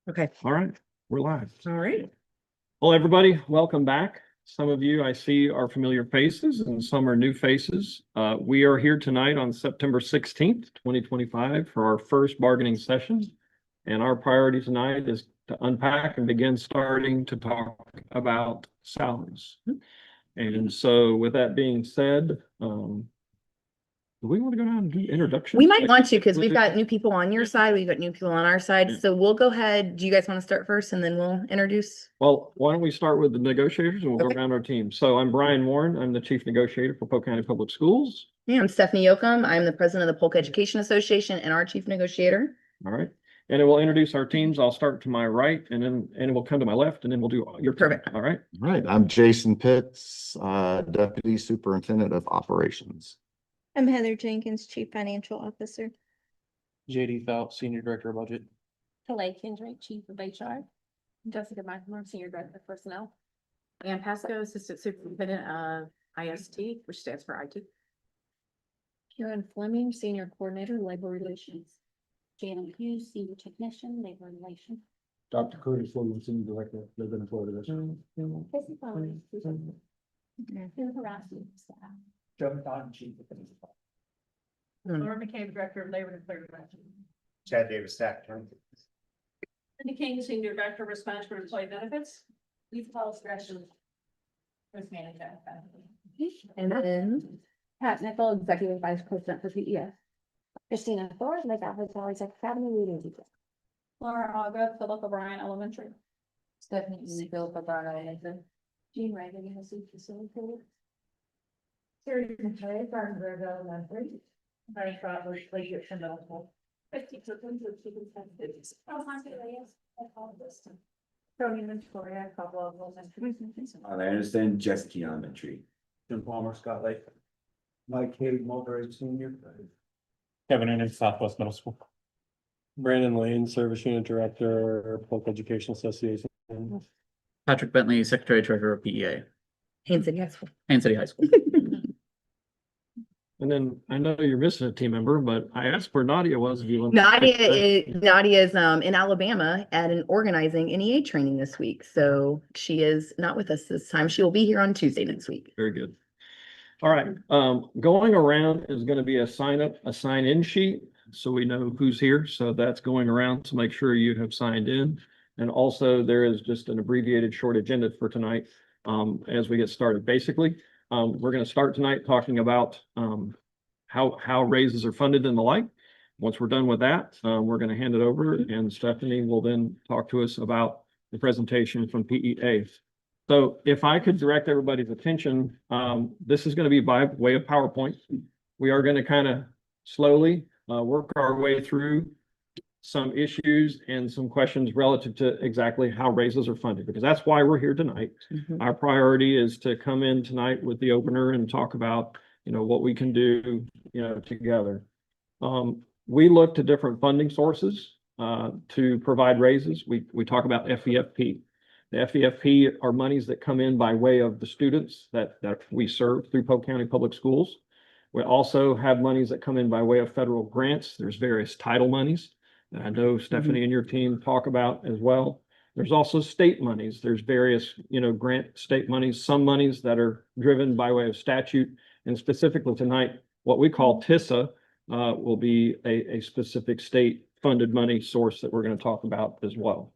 Okay. All right, we're live. All right. Well, everybody, welcome back. Some of you I see are familiar faces and some are new faces. We are here tonight on September 16th, 2025 for our first bargaining session. And our priority tonight is to unpack and begin starting to talk about salaries. And so with that being said, do we want to go down and do introductions? We might want to because we've got new people on your side. We've got new people on our side. Yeah. So we'll go ahead. Do you guys want to start first and then we'll introduce? Well, why don't we start with the negotiators and we'll go Okay. around our team. So I'm Brian Warren. I'm the chief negotiator for Polk County Public Schools. Yeah, I'm Stephanie Yoakum. I'm the president of the Polk Education Association and our chief negotiator. All right. And it will introduce our teams. I'll start to my right and it will come to my left and then we'll do your turn. Perfect. All right. All right, I'm Jason Pitts, Deputy Superintendent of Operations. I'm Heather Jenkins, Chief Financial Officer. JD Phelps, Senior Director of Budget. Kalei Kendrick, Chief of HR. Jessica McLemore, Senior Director of Personnel. Ann Pasco, Assistant Superintendent of IST, which stands for IT. Karen Fleming, Senior Coordinator, Labor Relations. Janet Hughes, Senior Technician, Labor Relations. Dr. Curtis Williams, Senior Director of Labor and Employee Relations. Tracy Fowler, Who harassment staff. Joe Don, Chief of Laura McCabe, Director of Labor and Employee Relations. Chad Davis, Staff Attorney. Cindy King, Senior Director of Risk Management and Employee Benefits. Lisa Paul's Gresham. Risk Manager. And then Pat Nickel, Executive Vice President for PES. Christina Thor, Lake Valley Tech Academy Reading Teacher. Laura Auga, Philip O'Brien Elementary. Stephanie Philip O'Brien Elementary. Jean Reagan, University Facilitator. Terry McKay, Farnborough Elementary. Barry Trotler, Lakeshore Middle School. Christy Cookins, the Superintendent. Tony Victoria, couple of elementary. I understand Jessica Elementary. Jim Palmer, Scott Lake. Mike Cade, Mulberry Senior. Kevin Ennis, Southwest Middle School. Brandon Lane, Service Unit Director, Polk Education Association. Patrick Bentley, Secretary Treasurer of PEA, Haines City High School. Haines City High School. And then I know you're missing a team member, but I asked where Nadia was. If you want Nadia is in Alabama at an organizing NEA training this week. So she is not with us this time. She will be here on Tuesday next week. Very good. All right, going around is going to be a sign-in sheet, so we know who's here. So that's going around to make sure you have signed in. And also there is just an abbreviated short agenda for tonight as we get started. Basically, we're going to start tonight talking about how raises are funded and the like. Once we're done with that, we're going to hand it over and Stephanie will then talk to us about the presentation from PEA. So if I could direct everybody's attention, this is going to be by way of PowerPoint. We are going to kind of slowly work our way through some issues and some questions relative to exactly how raises are funded, because that's why we're here tonight. Our priority is to come in tonight with the opener and talk about, what we can do, together. We look to different funding sources to provide raises. We talk about FEFP. The FEFP are monies that come in by way of the students that we serve through Polk County Public Schools. We also have monies that come in by way of federal grants. There's various title monies that I know Stephanie and your team talk about as well. There's also state monies. There's various, grant state monies, some monies that are driven by way of statute. And specifically tonight, what we call TISA will be a specific state funded money source that we're going to talk about as well.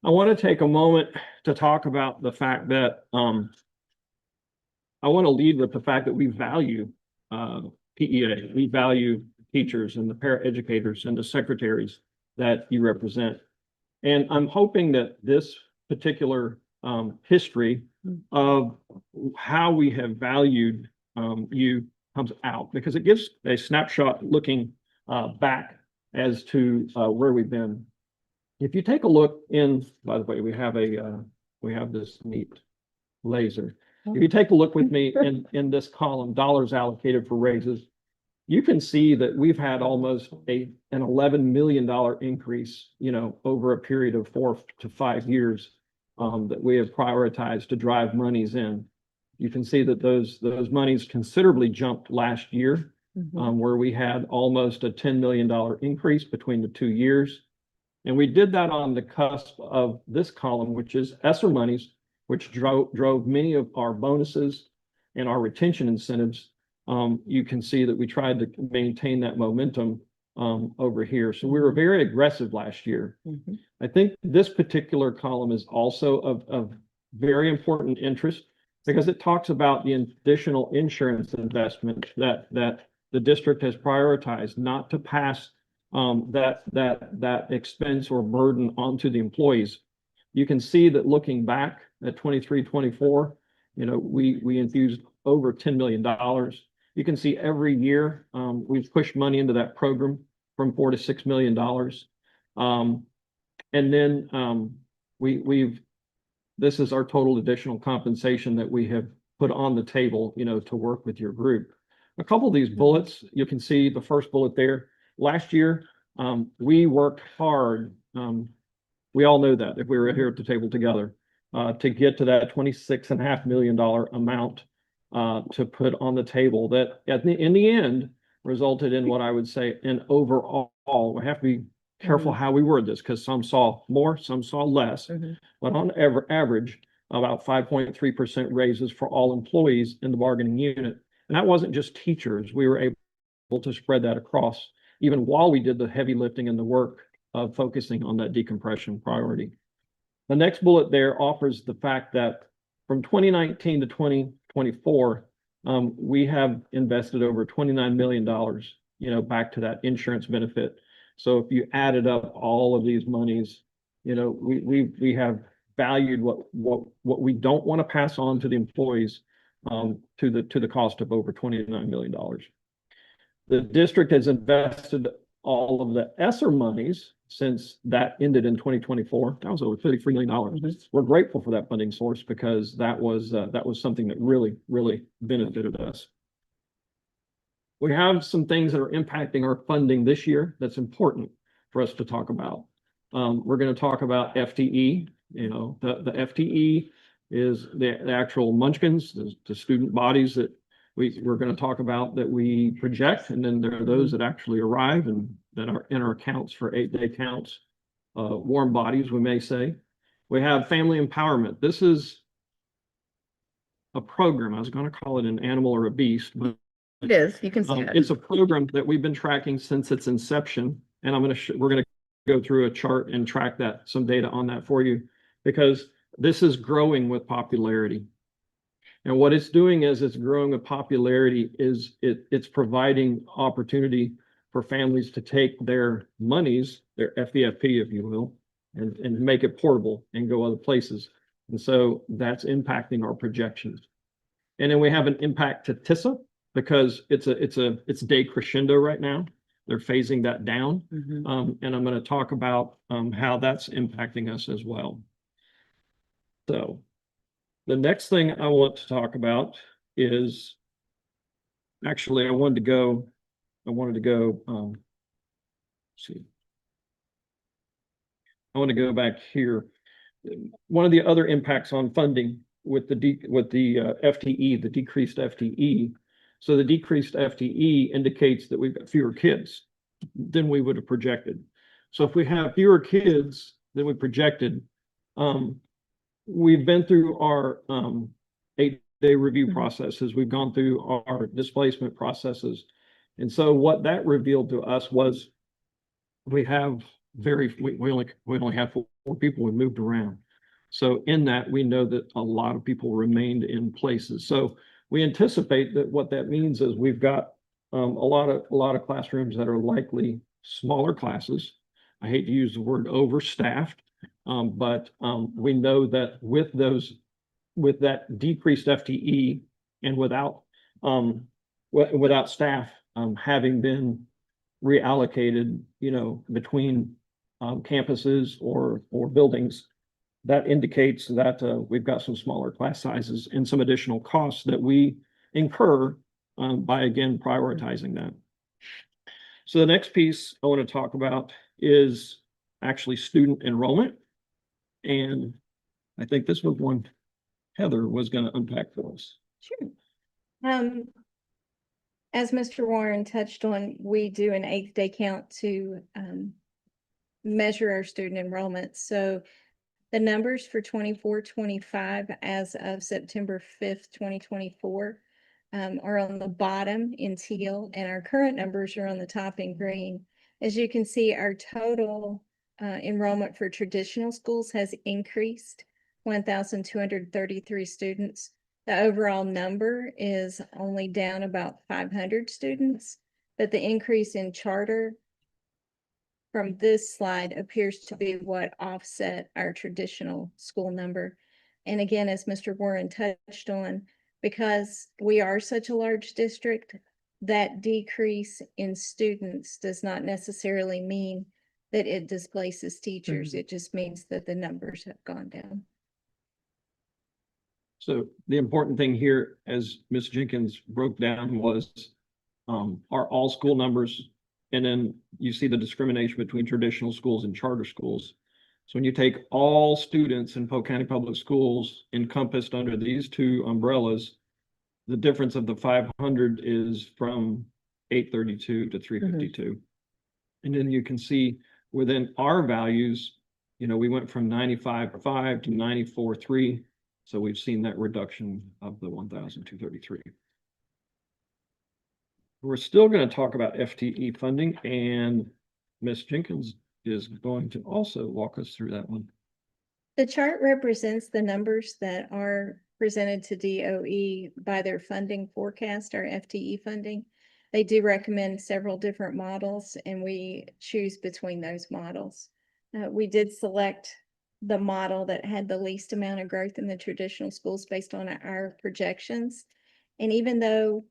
I want to take a moment to talk about the fact that I want to lead with the fact that we value PEA. We value teachers and the paraeducators and the secretaries that you represent. And I'm hoping that this particular history of how we have valued you comes out, because it gives a snapshot looking back as to where we've been. If you take a look by the way, we have this neat laser. If you take a look with me in this column, dollars allocated for raises, you can see that we've had almost an $11 million increase, over a period of 4 to 5 years that we have prioritized to drive monies in. You can see that those monies considerably jumped last year, where we had almost a $10 million increase between the 2 years. And we did that on the cusp of this column, which is ESSER monies, which drove many of our bonuses and our retention incentives. You can see that we tried to maintain that momentum over here. So we were very aggressive last year. Mhm. I think this particular column is also of very important interest because it talks about the additional insurance investment that the district has prioritized not to pass that expense or burden onto the employees. You can see that looking back at 23, 24, we infused over $10 million. You can see every year we've pushed money into that program from $4 to $6 million. And then this is our total additional compensation that we have put on the table, to work with your group. A couple of these bullets, you can see the first bullet there. Last year, we worked hard. We all know that if we were here at the table together, to get to that $26.5 million amount to put on the table that in the end resulted in what I would say an overall. We have to be careful how we word this because some saw more, some saw less, but on average, about 5.3% raises for all employees in the bargaining unit. And that wasn't just teachers. We were able to spread that across, even while we did the heavy lifting and the work of focusing on that decompression priority. The next bullet there offers the fact that from 2019 to 2024, we have invested over $29 million, back to that insurance benefit. So if you added up all of these monies, we have valued what we don't want to pass on to the employees to the cost of over $29 million. The district has invested all of the ESSER monies since that ended in 2024. That was over $33 million. We're grateful for that funding source because that was something that really, really benefited us. We have some things that are impacting our funding this year that's important for us to talk about. We're going to talk about FTE. The FTE is the actual munchkins, the student bodies that we're going to talk about that we project, and then there are those that actually arrive and that are in our counts for 8-day counts, warm bodies, we may say. We have family empowerment. This is a program. I was going to call it an animal or a beast, but It is, you can see it. it's a program that we've been tracking since its inception, and we're going to go through a chart and track some data on that for you, because this is growing with popularity. And what it's doing is it's growing with popularity is it's providing opportunity for families to take their monies, their FEFP, if you will, and make it portable and go other places. And so that's impacting our projections. And then we have an impact to TISA because it's day crescendo right now. They're phasing that down. And I'm going to talk about how that's impacting us as well. So the next thing I want to talk about is actually I wanted to go let's see. I want to go back here. One of the other impacts on funding with the FTE, the decreased FTE. So the decreased FTE indicates that we've got fewer kids than we would have projected. So if we have fewer kids than we projected, we've been through our 8-day review processes. We've gone through our displacement processes. And so what that revealed to us was we only have 4 people we moved around. So in that, we know that a lot of people remained in places. So we anticipate that what that means is we've got a lot of classrooms that are likely smaller classes. I hate to use the word overstaffed, but we know that with that decreased FTE and without staff having been reallocated, between campuses or buildings, that indicates that we've got some smaller class sizes and some additional costs that we incur by, again, prioritizing that. So the next piece I want to talk about is actually student enrollment. And I think this was one Heather was going to unpack for us. Sure. As Mr. Warren touched on, we do an 8th day count to measure our student enrollment. So the numbers for 24-25 as of September 5th, 2024 are on the bottom in teal, and our current numbers are on the top in green. As you can see, our total enrollment for traditional schools has increased 1,233 students. The overall number is only down about 500 students, but the increase in charter from this slide appears to be what offset our traditional school number. And again, as Mr. Warren touched on, because we are such a large district, that decrease in students does not necessarily mean that it displaces teachers. It just means that the numbers have gone down. So the important thing here, as Ms. Jenkins broke down, was are all school numbers, and then you see the discrimination between traditional schools and charter schools. So when you take all students in Polk County Public Schools encompassed under these two umbrellas, the difference of the 500 is from 832 to 352. And then you can see within our values, you know, we went from 95.5 to 94.3. So we've seen that reduction of the 1,233. We're still going to talk about FTE funding, and Ms. Jenkins is going to also walk us through that one. The chart represents the numbers that are presented to DOE by their funding forecast, our FTE funding. They do recommend several different models, and we choose between those models. We did select the model that had the least amount of growth in the traditional schools based on our projections. And even though,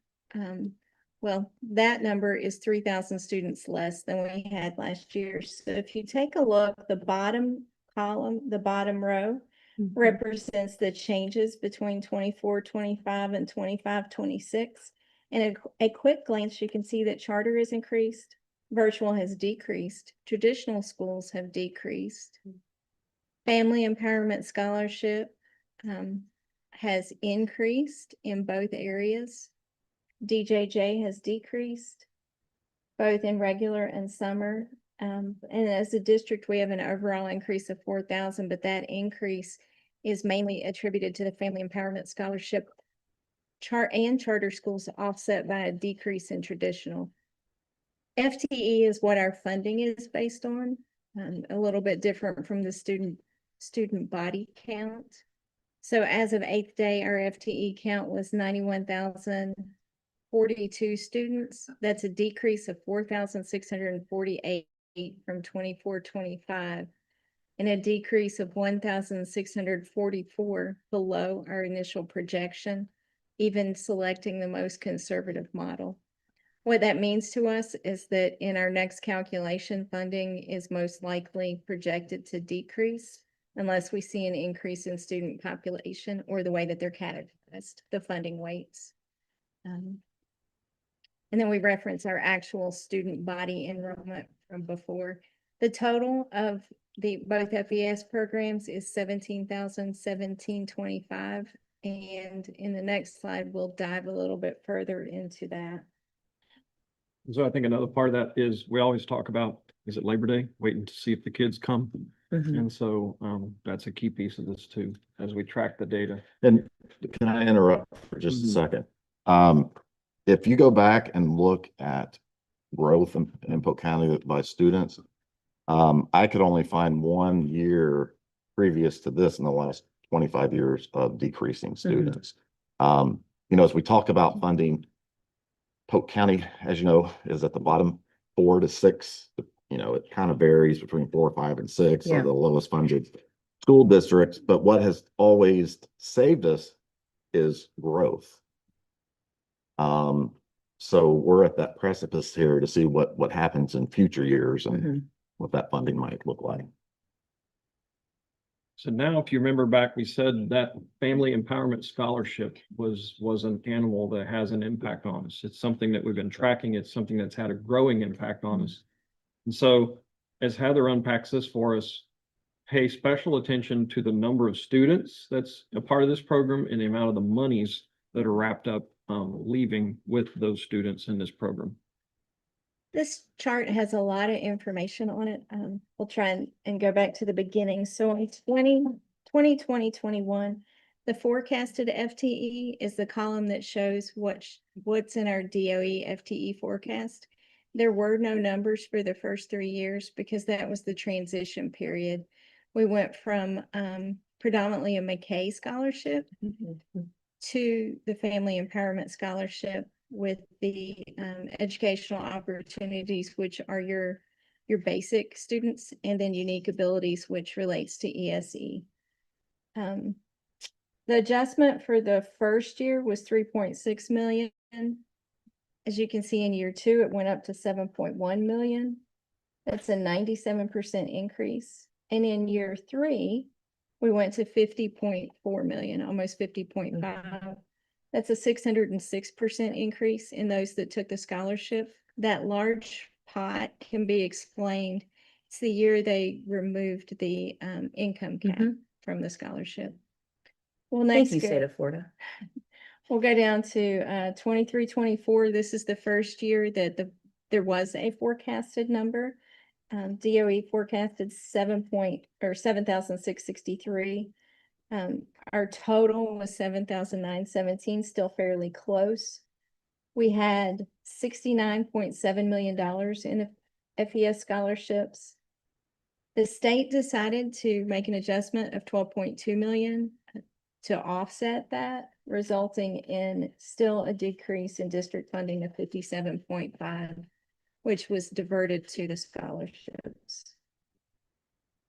well, that number is 3,000 students less than we had last year. So if you take a look, the bottom column, the bottom row represents the changes between 24-25 and 25-26. And a quick glance, you can see that charter has increased, virtual has decreased, traditional schools have decreased. Family Empowerment Scholarship has increased in both areas. DJJ has decreased, both in regular and summer. And as a district, we have an overall increase of 4,000, but that increase is mainly attributed to the Family Empowerment Scholarship charter schools, offset by a decrease in traditional. FTE is what our funding is based on, a little bit different from the student body count. So as of 8th day, our FTE count was 91,042 students. That's a decrease of 4,648 from 24-25, and a decrease of 1,644 below our initial projection, even selecting the most conservative model. What that means to us is that in our next calculation, funding is most likely projected to decrease unless we see an increase in student population or the way that they're categorized, the funding weights. And then we reference our actual student body enrollment from before. The total of both FES programs is 17,1725. And in the next slide, we'll dive a little bit further into that. So I think another part of that is we always talk about, is it Labor Day? Waiting to see if the kids come. And so that's a key piece of this too, as we track the data. And can I interrupt for just a second? If you go back and look at growth in Polk County by students, I could only find 1 year previous to this in the last 25 years of decreasing students. You know, as we talk about funding, Polk County, as you know, is at the bottom 4 to 6. You know, it kind of varies between 4, 5, and 6, Yeah. or the lowest funded school districts. But what has always saved us is growth. So we're at that precipice here to see what happens in future years and what that funding might look like. So now, if you remember back, we said that Family Empowerment Scholarship was an animal that has an impact on us. It's something that we've been tracking. It's something that's had a growing impact on us. And so as Heather unpacks this for us, pay special attention to the number of students that's a part of this program and the amount of the monies that are wrapped up leaving with those students in this program. This chart has a lot of information on it. We'll try and go back to the beginning. So in 2021, the forecasted FTE is the column that shows what's in our DOE FTE forecast. There were no numbers for the first 3 years because that was the transition period. We went from predominantly a McKay scholarship to the Family Empowerment Scholarship with the educational opportunities, which are your basic students, and then unique abilities, which relates to ESE. The adjustment for the first year was 3.6 million. As you can see in year 2, it went up to 7.1 million. That's a 97% increase. And in year 3, we went to 50.4 million, almost 50.5. That's a 606% increase in those that took the scholarship. That large pot can be explained. It's the year they removed the income cap from the scholarship. Well, Thank next, you, state of Florida. we'll go down to 23-24. This is the first year that there was a forecasted number. DOE forecasted 7,663. Our total was 7,917, still fairly close. We had $69.7 million in FES scholarships. The state decided to make an adjustment of 12.2 million to offset that, resulting in still a decrease in district funding of 57.5, which was diverted to the scholarships.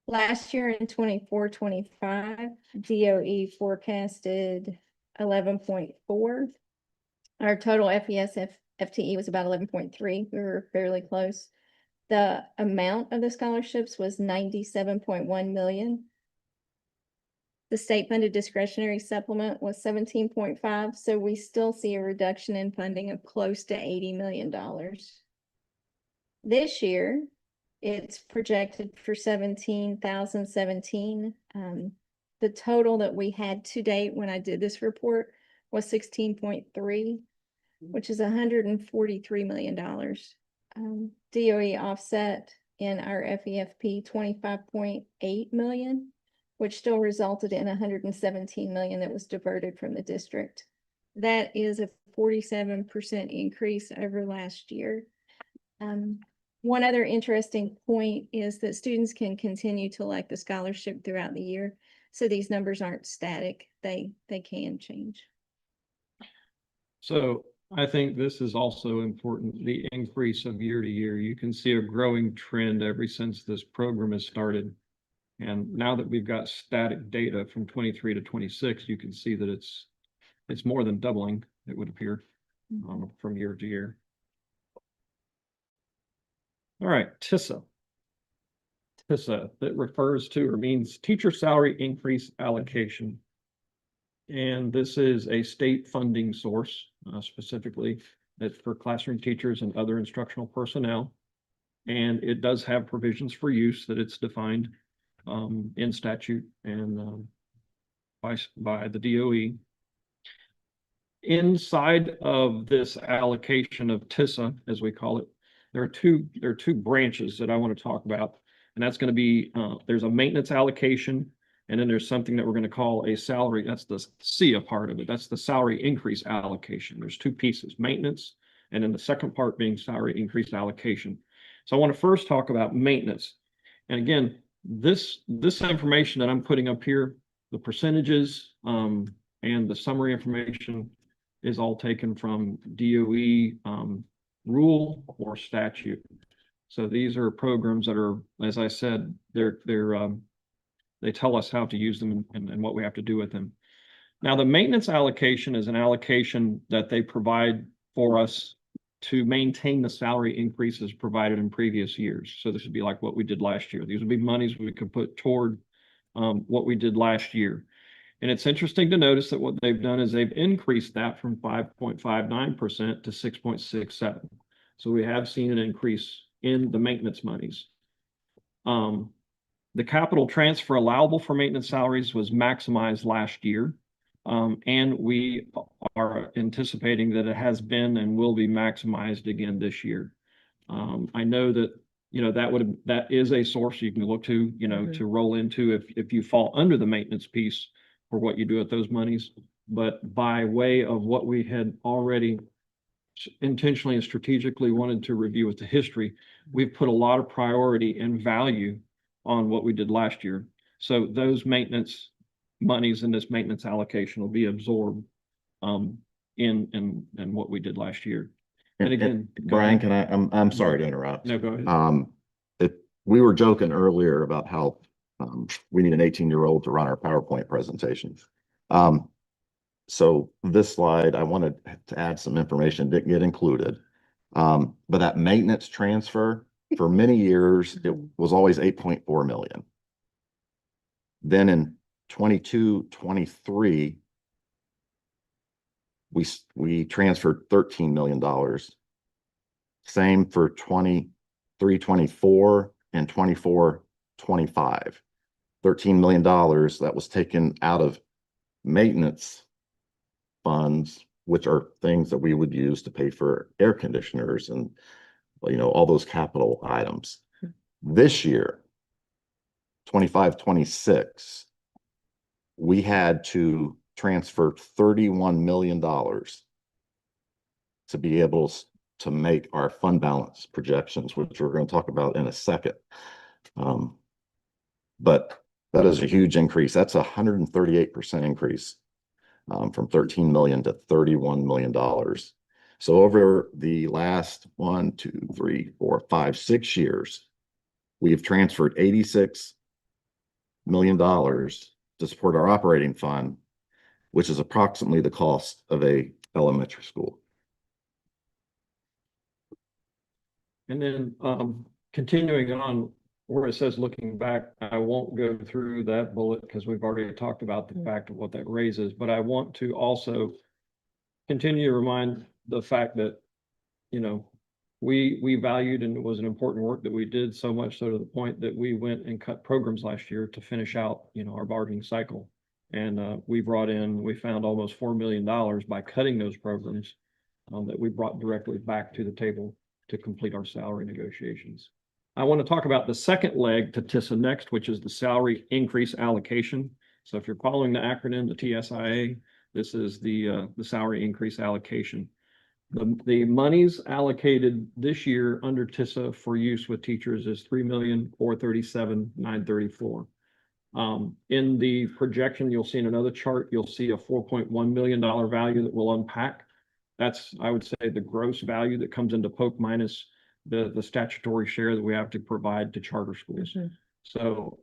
Last year in 24-25, DOE forecasted 11.4. Our total FES FTE was about 11.3. We were fairly close. The amount of the scholarships was 97.1 million. The state funded discretionary supplement was 17.5. So we still see a reduction in funding of close to $80 million. This year, it's projected for 17,017. The total that we had to date when I did this report was 16.3, which is $143 million. DOE offset in our FEFP 25.8 million, which still resulted in 117 million that was diverted from the district. That is a 47% increase over last year. One other interesting point is that students can continue to elect the scholarship throughout the year. So these numbers aren't static. They can change. So I think this is also important, the increase of year to year. You can see a growing trend ever since this program has started. And now that we've got static data from 23 to 26, you can see that it's more than doubling, it would appear, from year to year. All right, TISA. TISA, that refers to or means Teacher Salary Increase Allocation. And this is a state funding source, specifically that's for classroom teachers and other instructional personnel. And it does have provisions for use that it's defined in statute and by the DOE. Inside of this allocation of TISA, as we call it, there are two branches that I want to talk about, and that's going to be there's a maintenance allocation, and then there's something that we're going to call a salary. That's the SIA part of it. That's the salary increase allocation. There's two pieces: maintenance, and then the second part being salary increase allocation. So I want to first talk about maintenance, and again, this information that I'm putting up here, the percentages and the summary information, is all taken from DOE rule or statute. So these are programs that are, as I said, they tell us how to use them and what we have to do with them. Now, the maintenance allocation is an allocation that they provide for us to maintain the salary increases provided in previous years. So this would be like what we did last year. These would be monies we could put toward what we did last year. And it's interesting to notice that what they've done is they've increased that from 5.59% to 6.67%. So we have seen an increase in the maintenance monies. The capital transfer allowable for maintenance salaries was maximized last year. And we are anticipating that it has been and will be maximized again this year. I know that, that is a source you can look to, Mhm. to roll into if you fall under the maintenance piece for what you do with those monies. But by way of what we had already intentionally and strategically wanted to review with the history, we've put a lot of priority and value on what we did last year. So those maintenance monies in this maintenance allocation will be absorbed in what we did last year. And again, go Brian, ahead. I'm sorry to interrupt. No, go ahead. We were joking earlier about how, we need an 18-year-old to run our PowerPoint presentations. So this slide, I wanted to add some information, didn't get included. But that maintenance transfer, for many years, it was always 8.4 million. Then in 22-23, we transferred $13 million. Same for 23-24 and 24-25. $13 million that was taken out of maintenance funds, which are things that we would use to pay for air conditioners and, all those capital items. This year, 25-26, we had to transfer $31 million to be able to make our fund balance projections, which we're going to talk about in a second. But that is a huge increase. That's a 138% increase, from 13 million to $31 million. So over the last 1, 2, 3, 4, 5, 6 years, we've transferred $86 million to support our operating fund, which is approximately the cost of a elementary school. And then continuing on where it says looking back, I won't go through that bullet because we've already talked about the fact of what that raises, but I want to also continue to remind the fact that, we valued, and it was an important work that we did, so much so to the point that we went and cut programs last year to finish out, our bargaining cycle. And we found almost $4 million by cutting those programs that we brought directly back to the table to complete our salary negotiations. I want to talk about the second leg to TISA next, which is the salary increase allocation. So if you're following the acronym, the TSIA, this is the salary increase allocation. The monies allocated this year under TISA for use with teachers is $3,437,934. In the projection, you'll see in another chart, you'll see a $4.1 million value that we'll unpack. That's, I would say, the gross value that comes into Polk minus the statutory share that we have to provide to charter schools. Mhm. So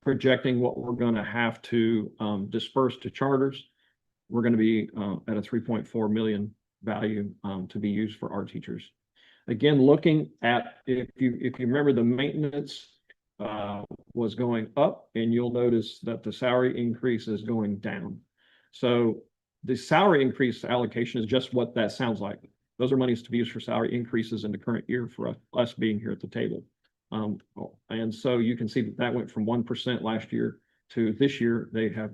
projecting what we're going to have to disperse to charters, we're going to be at a 3.4 million value to be used for our teachers. Again, looking at, if you remember, the maintenance was going up, and you'll notice that the salary increase is going down. So the salary increase allocation is just what that sounds like. Those are monies to be used for salary increases in the current year for us being here at the table. And so you can see that went from 1% last year to this year, they have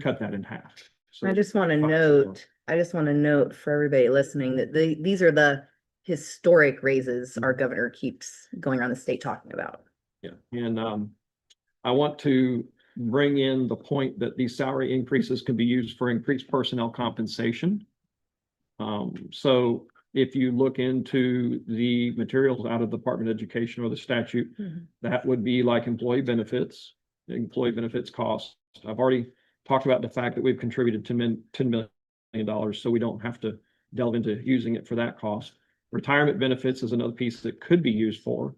cut that in half. So I just want to note for everybody listening that these are the historic raises our governor keeps going around the state talking about. Yeah, and I want to bring in the point that these salary increases can be used for increased personnel compensation. So if you look into the materials out of the Department of Education or the statute, that would be like employee benefits costs. I've already talked about the fact that we've contributed $10 million, so we don't have to delve into using it for that cost. Retirement benefits is another piece that could be used for.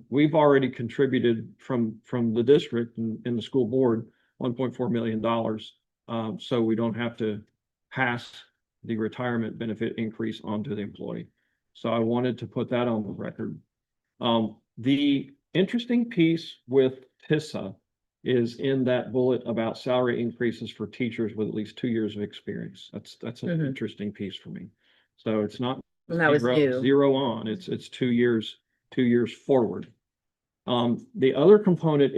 We've already contributed from the district and the school board $1.4 million, so we don't have to pass the retirement benefit increase onto the employee. So I wanted to put that on the record. The interesting piece with TISA is in that bullet about salary increases for teachers with at least 2 years of experience. That's an interesting piece for me. So it's not And that was new. zero on, it's 2 years forward. The other component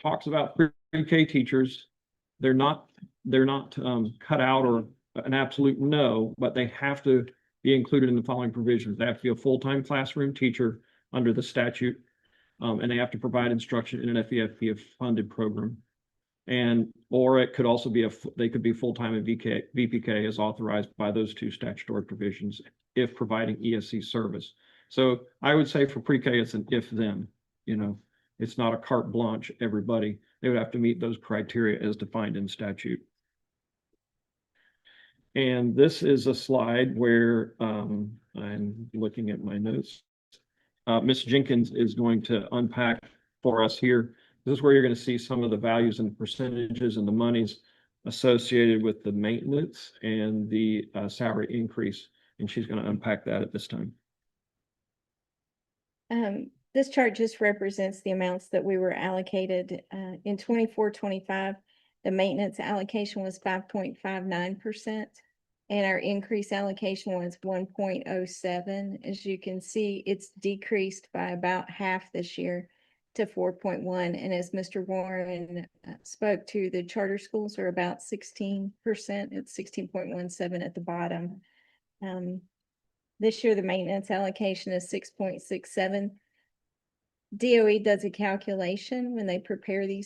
talks about pre-K teachers. They're not cut out or an absolute no, but they have to be included in the following provisions. They have to be a full-time classroom teacher under the statute. And they have to provide instruction in an FEFP funded program. And, or it could also be they could be full-time in VPK as authorized by those two statutory provisions if providing ESC service. So I would say for pre-K, it's an if-then, it's not a carte blanche, everybody. They would have to meet those criteria as defined in statute. And this is a slide where I'm looking at my notes. Ms. Jenkins is going to unpack for us here. This is where you're going to see some of the values and percentages and the monies associated with the maintenance and the salary increase. And she's going to unpack that at this time. This chart just represents the amounts that we were allocated in 24-25. The maintenance allocation was 5.59%. And our increase allocation was 1.07. As you can see, it's decreased by about half this year to 4.1. And as Mr. Warren spoke to, the charter schools are about 16%. It's 16.17 at the bottom. This year, the maintenance allocation is 6.67. DOE does a calculation when they prepare the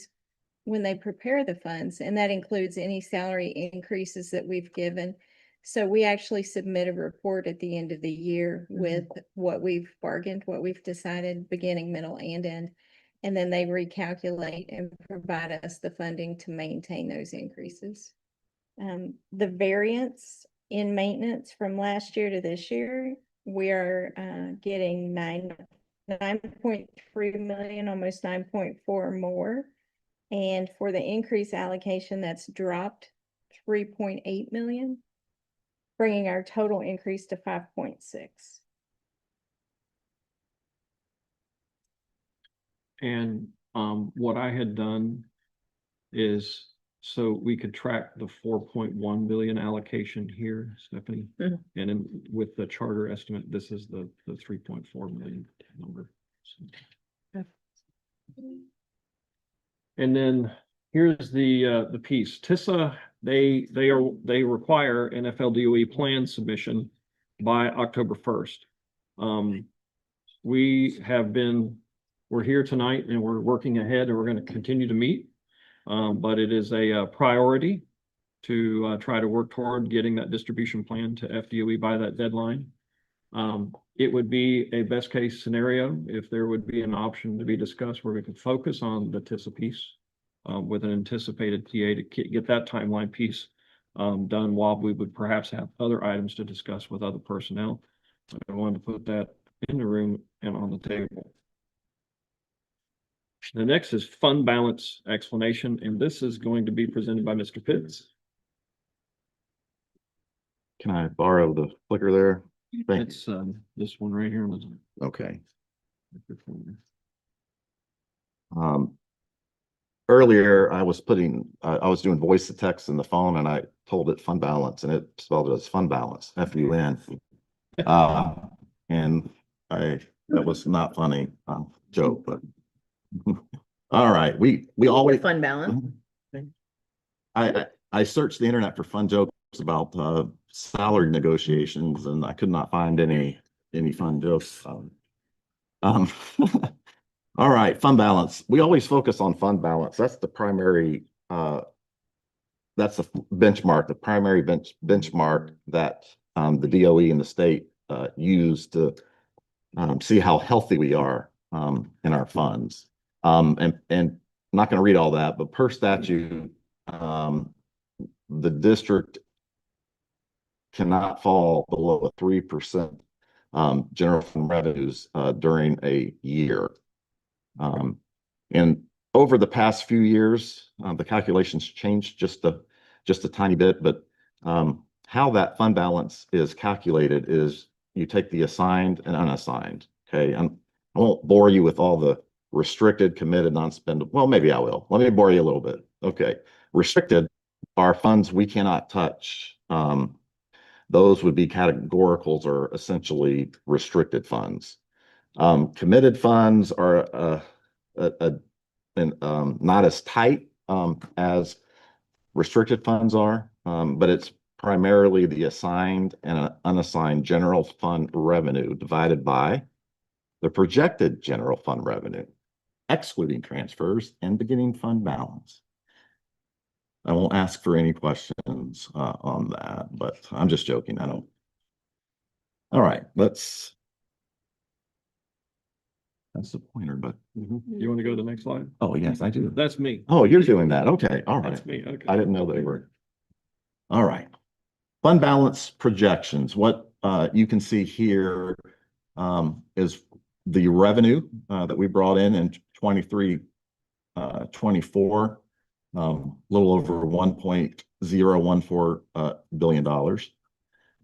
funds, and that includes any salary increases that we've given. So we actually submit a report at the end of the year with what we've bargained, what we've decided, beginning, middle, and end. And then they recalculate and provide us the funding to maintain those increases. The variance in maintenance from last year to this year, we are getting 9.3 million, almost 9.4 more. And for the increase allocation, that's dropped 3.8 million. Bringing our total increase to 5.6. And what I had done is so we could track the 4.1 billion allocation here, Stephanie. Mhm. And then with the charter estimate, this is the 3.4 million number. So. And then here's the piece. TISA, they require an FLDOE plan submission by October 1st. We're here tonight and we're working ahead and we're going to continue to meet. But it is a priority to try to work toward getting that distribution plan to FDOE by that deadline. It would be a best case scenario if there would be an option to be discussed where we could focus on the TISA piece with an anticipated TA to get that timeline piece done while we would perhaps have other items to discuss with other personnel. I wanted to put that in the room and on the table. The next is fund balance explanation, and this is going to be presented by Mr. Pitts. Can I borrow the clicker there? Thank It's this one right here. you. Okay. Uh, Earlier, I was doing voice to text in the phone and I told it fund balance and it spelled it as fund balance, F-U-N. And that was not funny joke, but all right. We always, Fund balance. I searched the internet for fun jokes about salary negotiations and I could not find any fun jokes. All right, fund balance. We always focus on fund balance. That's the primary, that's the benchmark, the primary benchmark that the DOE and the state use to see how healthy we are in our funds. And I'm not going to read all that, but per statute, the district cannot fall below a 3% general fund revenues during a year. And over the past few years, the calculations changed just a tiny bit, but how that fund balance is calculated is you take the assigned and unassigned. Okay, I won't bore you with all the restricted, committed, non-spendable. Well, maybe I will. Let me bore you a little bit. Okay, restricted are funds we cannot touch. Those would be categoricals or essentially restricted funds. Committed funds are not as tight as restricted funds are, but it's primarily the assigned and unassigned general fund revenue divided by the projected general fund revenue, excluding transfers and beginning fund balance. I won't ask for any questions on that, but I'm just joking. I don't. All right, that's the pointer, but, You want to go to the next slide? oh, yes, I do. That's me. Oh, you're doing that. Okay, all right. That's me. Okay. I didn't know they were. All right. Fund balance projections. What you can see here is the revenue that we brought in 23, 24, little over $1.014 billion.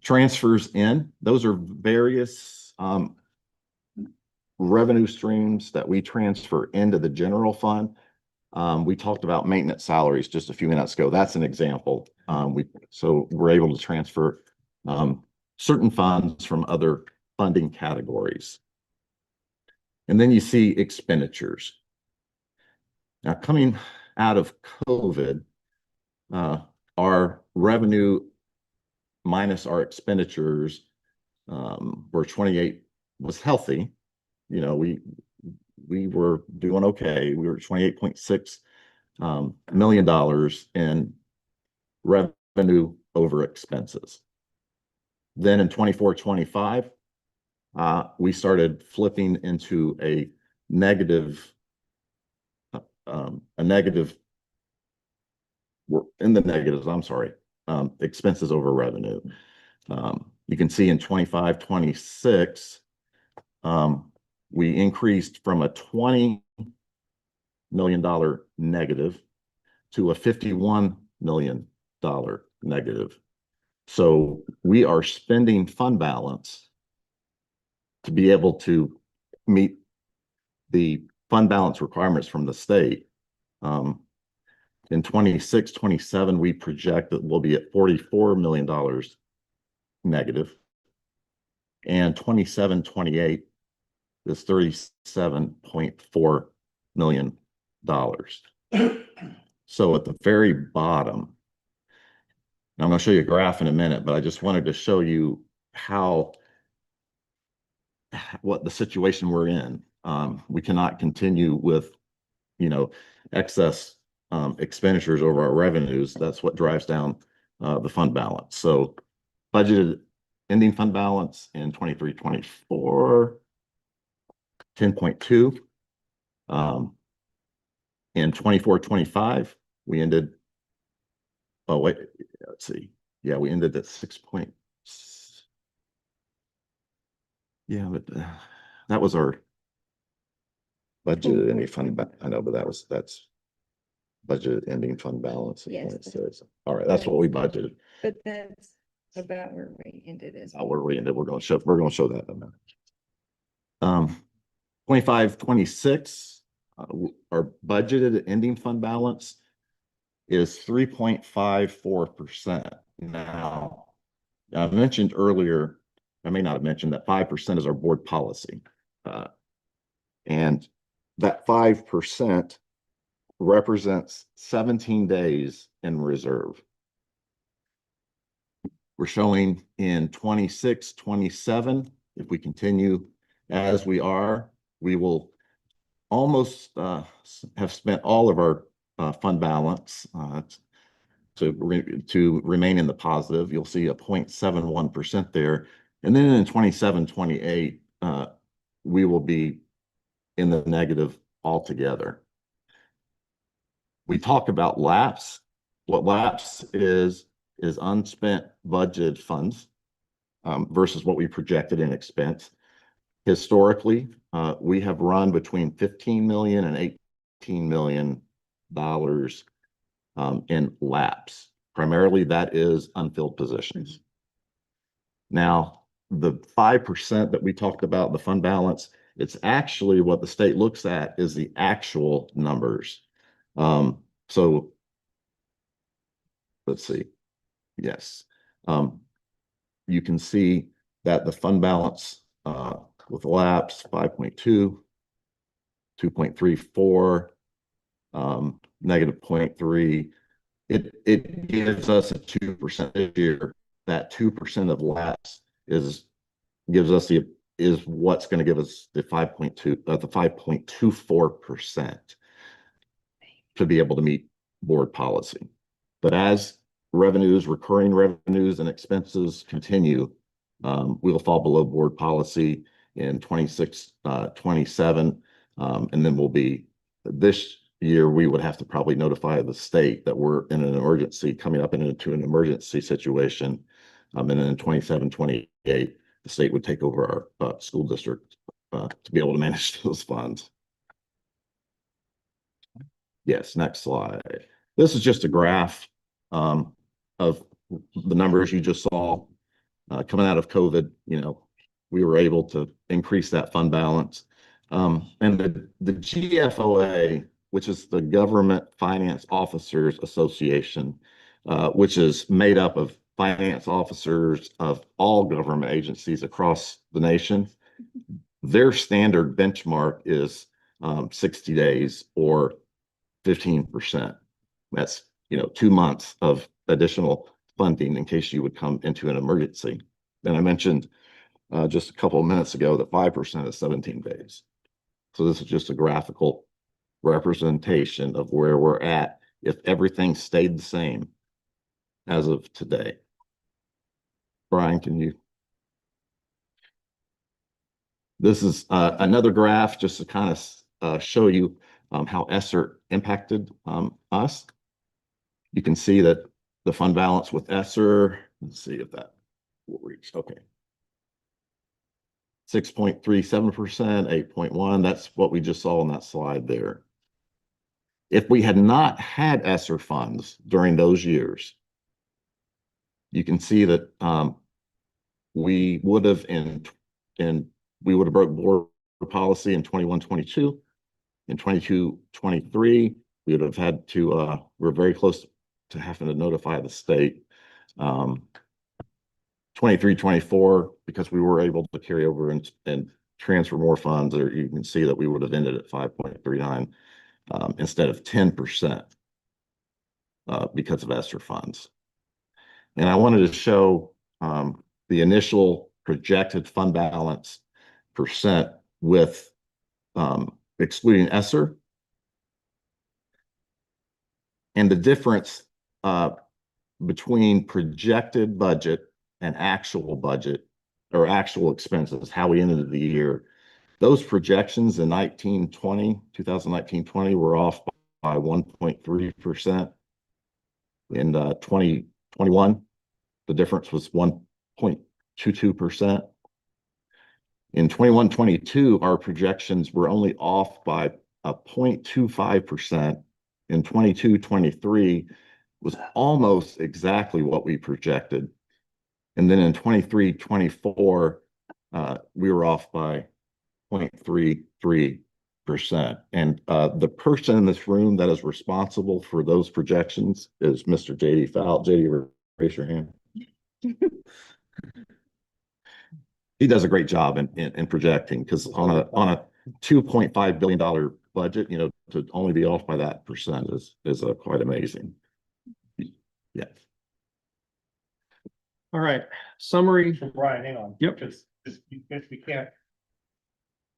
Transfers in, those are various revenue streams that we transfer into the general fund. We talked about maintenance salaries just a few minutes ago. That's an example. So we're able to transfer certain funds from other funding categories. And then you see expenditures. Now, coming out of COVID, our revenue minus our expenditures were 28, was healthy. You know, we were doing okay. We were $28.6 million in revenue over expenses. Then in 24-25, we started flipping into a negative, we're in the negatives, I'm sorry, expenses over revenue. You can see in 25-26, we increased from a $20 million negative to a $51 million negative. So we are spending fund balance to be able to meet the fund balance requirements from the state. In 26-27, we project that we'll be at $44 million negative. And 27-28 is $37.4 million. So at the very bottom, and I'm going to show you a graph in a minute, but I just wanted to show you what the situation we're in. We cannot continue with, excess expenditures over our revenues. That's what drives down the fund balance. So budgeted ending fund balance in 23-24, 10.2. In 24-25, we ended, oh wait, let's see. Yeah, we ended at 6. Yeah, but that was our budgeted ending fund. I know, but that's budgeted ending fund balance. Yes. All right, that's what we budgeted. But that's about where we ended as well. Where we ended, we're going to show that in a minute. 25-26, our budgeted ending fund balance is 3.54%. Now, I mentioned earlier, I may not have mentioned that 5% is our board policy. And that 5% represents 17 days in reserve. We're showing in 26-27, if we continue as we are, we will almost have spent all of our fund balance to remain in the positive. You'll see a 0.71% there. And then in 27-28, we will be in the negative altogether. We talk about lapse. What lapse is unspent budget funds versus what we projected in expense. Historically, we have run between $15 million and $18 million in lapse. Primarily, that is unfilled positions. Now, the 5% that we talked about, the fund balance, it's actually what the state looks at is the actual numbers. So let's see. Yes. You can see that the fund balance with lapse 5.2, 2.34, negative 0.3, it gives us a 2% this year. That 2% of less gives us is what's going to give us the 5.24% to be able to meet board policy. But as recurring revenues and expenses continue, we'll fall below board policy in 26, 27. And then this year, we would have to probably notify the state that we're in an emergency, coming up into an emergency situation. And then in 27, 28, the state would take over our school district to be able to manage those funds. Yes, next slide. This is just a graph of the numbers you just saw coming out of COVID. We were able to increase that fund balance. And the GFOA, which is the Government Finance Officers Association, which is made up of finance officers of all government agencies across the nation. Their standard benchmark is 60 days or 15%. That's 2 months of additional funding in case you would come into an emergency. And I mentioned just a couple of minutes ago that 5% is 17 days. So this is just a graphical representation of where we're at if everything stayed the same as of today. Brian, can you? This is another graph just to kind of show you how ESSER impacted us. You can see that the fund balance with ESSER, let's see if that will reach, okay. 6.37%, 8.1, that's what we just saw on that slide there. If we had not had ESSER funds during those years, you can see that we would have broke board policy in 21-22. In 22-23, we would have had to, we're very close to having to notify the state. 23-24, because we were able to carry over and transfer more funds, or you can see that we would have ended at 5.39 instead of 10% because of ESSER funds. And I wanted to show the initial projected fund balance percent with excluding ESSER. And the difference between projected budget and actual budget or actual expenses, how we ended the year. Those projections in 2019-20 were off by 1.3%. In 2021, the difference was 1.22%. In 21-22, our projections were only off by 0.25%. In 22-23 was almost exactly what we projected. And then in 23-24, we were off by 0.33%. And the person in this room that is responsible for those projections is Mr. J.D. Fowl. J.D., raise your hand. He does a great job in projecting, because on a $2.5 billion budget, to only be off by that percent is quite amazing. Yeah. All right, summary. Brian, hang on. Yep. Because we can't.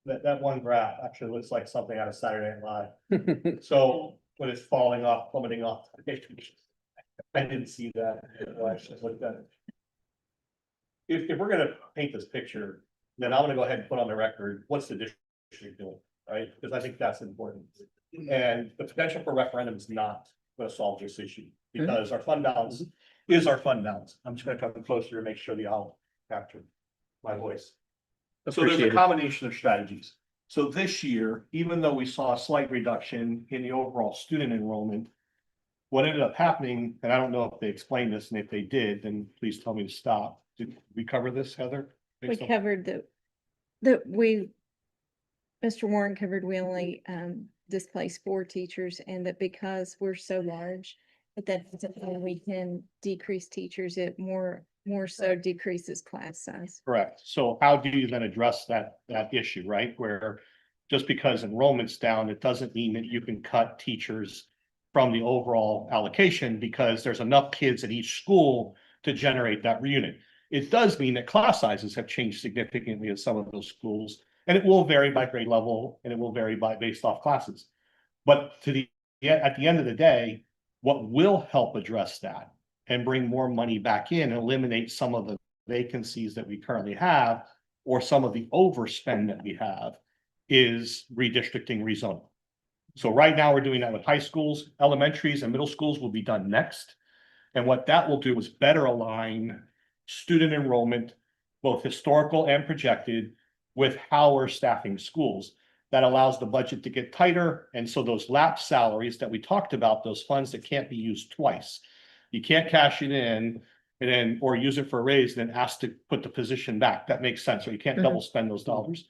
That one graph actually looks like something out of Saturday Night Live. So when it's falling off, plummeting off, I didn't see that. I should look at it. If we're gonna paint this picture, then I'm gonna go ahead and put on the record, what's the district doing, right? Because I think that's important. And the potential for referendum is not gonna solve this issue, because our fund balance is our fund balance. I'm just gonna come closer to make sure the owl captured my voice. So there's a combination of strategies. So this year, even though we saw a slight reduction in the overall student enrollment, what ended up happening, and I don't know if they explained this, and if they did, then please tell me to stop. Did we cover this, Heather? We covered Mr. Warren covered, we only displaced 4 teachers, and that because we're so large, but that doesn't mean we can decrease teachers, it more so decreases class size. Correct. So how do you then address that issue, right? Where just because enrollment's down, it doesn't mean that you can cut teachers from the overall allocation because there's enough kids at each school to generate that unit. It does mean that class sizes have changed significantly at some of those schools, and it will vary by grade level and it will vary by based off classes. But at the end of the day, what will help address that and bring more money back in and eliminate some of the vacancies that we currently have or some of the overspend that we have is redistricting, rezoning. So right now we're doing that with high schools, elementaries and middle schools will be done next. And what that will do is better align student enrollment, both historical and projected, with how we're staffing schools. That allows the budget to get tighter. And so those lapse salaries that we talked about, those funds that can't be used twice. You can't cash it in and then, or use it for a raise, and then ask to put the position back. That makes sense. Or you can't double spend those dollars.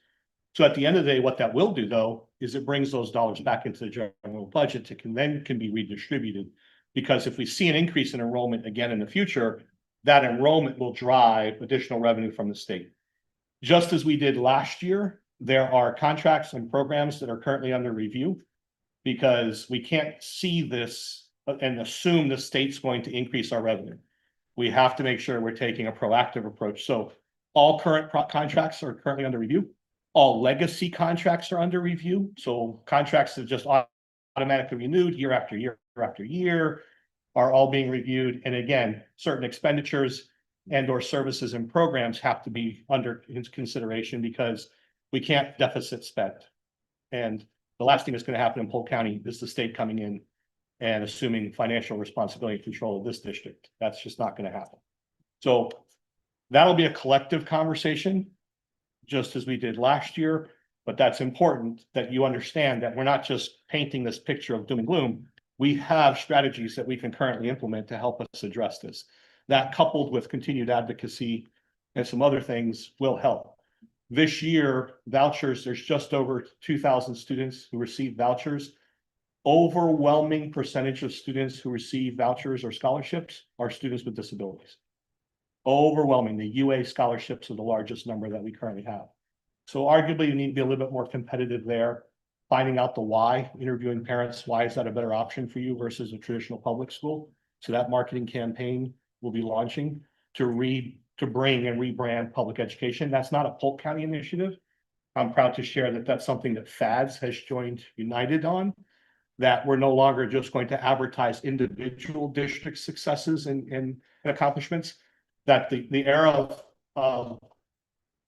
So at the end of the day, what that will do though, is it brings those dollars back into the general budget to then can be redistributed. Because if we see an increase in enrollment again in the future, that enrollment will drive additional revenue from the state. Just as we did last year, there are contracts and programs that are currently under review because we can't see this and assume the state's going to increase our revenue. We have to make sure we're taking a proactive approach. So all current contracts are currently under review. All legacy contracts are under review. So contracts that just automatically renewed year after year after year are all being reviewed. And again, certain expenditures and or services and programs have to be under consideration because we can't deficit spend. And the last thing that's going to happen in Polk County is the state coming in and assuming financial responsibility and control of this district. That's just not going to happen. So that'll be a collective conversation, just as we did last year. But that's important that you understand that we're not just painting this picture of doom and gloom. We have strategies that we can currently implement to help us address this. That coupled with continued advocacy and some other things will help. This year, vouchers, there's just over 2,000 students who receive vouchers. Overwhelming percentage of students who receive vouchers or scholarships are students with disabilities. Overwhelming. The UA scholarships are the largest number that we currently have. So arguably you need to be a little bit more competitive there, finding out the why, interviewing parents, why is that a better option for you versus a traditional public school? So that marketing campaign will be launching to bring and rebrand public education. That's not a Polk County initiative. I'm proud to share that that's something that FADS has joined United on, that we're no longer just going to advertise individual district successes and accomplishments, that the era of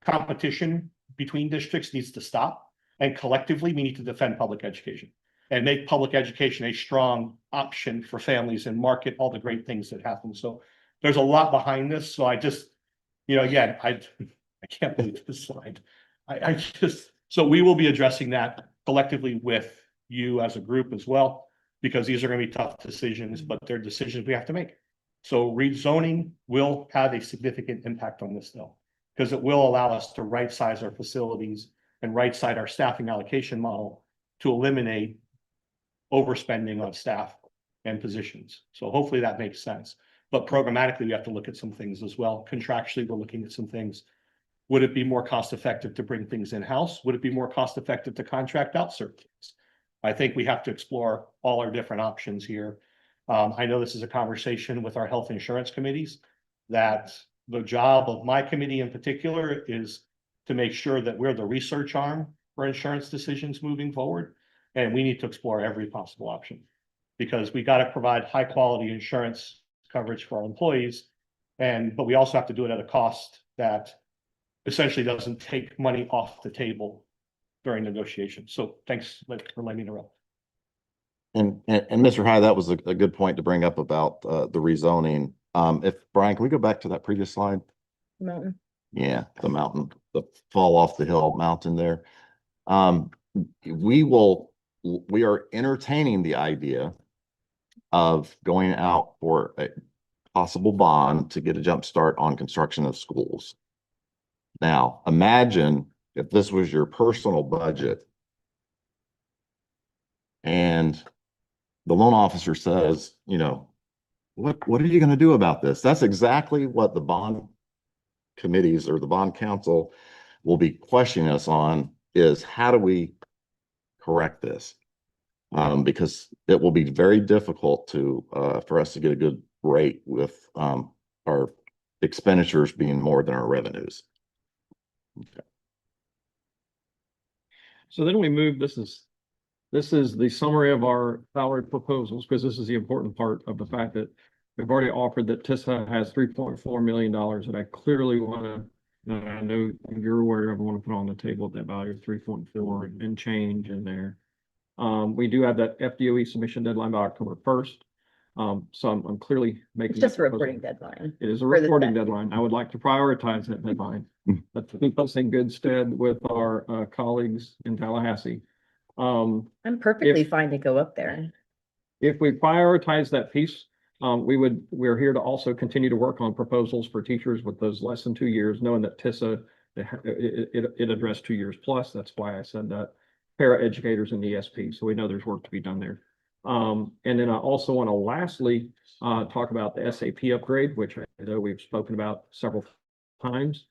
competition between districts needs to stop. And collectively, we need to defend public education and make public education a strong option for families and market all the great things that happen. So there's a lot behind this. So I just, again, I can't believe this slide. So we will be addressing that collectively with you as a group as well, because these are going to be tough decisions, but they're decisions we have to make. So rezoning will have a significant impact on this though, because it will allow us to right size our facilities and right size our staffing allocation model to eliminate overspending on staff and positions. So hopefully that makes sense. But programmatically, we have to look at some things as well. Contractually, we're looking at some things. Would it be more cost effective to bring things in-house? Would it be more cost effective to contract out certain things? I think we have to explore all our different options here. I know this is a conversation with our health insurance committees, that the job of my committee in particular is to make sure that we're the research arm for insurance decisions moving forward. And we need to explore every possible option because we got to provide high quality insurance coverage for our employees. But we also have to do it at a cost that essentially doesn't take money off the table during negotiations. So thanks for letting me interrupt. And Mr. High, that was a good point to bring up about the rezoning. If Brian, can we go back to that previous slide? Mountain. Yeah, the mountain, the fall off the hill mountain there. We are entertaining the idea of going out for a possible bond to get a jump start on construction of schools. Now, imagine if this was your personal budget and the loan officer says, what are you going to do about this? That's exactly what the bond committees or the bond council will be questioning us on, is how do we correct this? Because it will be very difficult to, for us to get a good rate with, our expenditures being more than our revenues. So then we move, this is the summary of our salary proposals, because this is the important part of the fact that we've already offered that TISA has $3.4 million that I clearly want to, I know you're aware of, I want to put on the table at that value of 3.4 and change in there. We do have that FDOE submission deadline by October 1st. So I'm clearly making. It's just a that proposal. reporting deadline. It is a for the reporting set. deadline. I would like to prioritize that deadline. Let's keep us in good stead with our colleagues in Tallahassee. I'm perfectly fine to go up there. If we prioritize that piece, we're here to also continue to work on proposals for teachers with those less than 2 years, knowing that TISA, it addressed 2 years plus. That's why I said that. Para educators and ESP. So we know there's work to be done there. And then I also want to lastly talk about the SAP upgrade, which I know we've spoken about several times.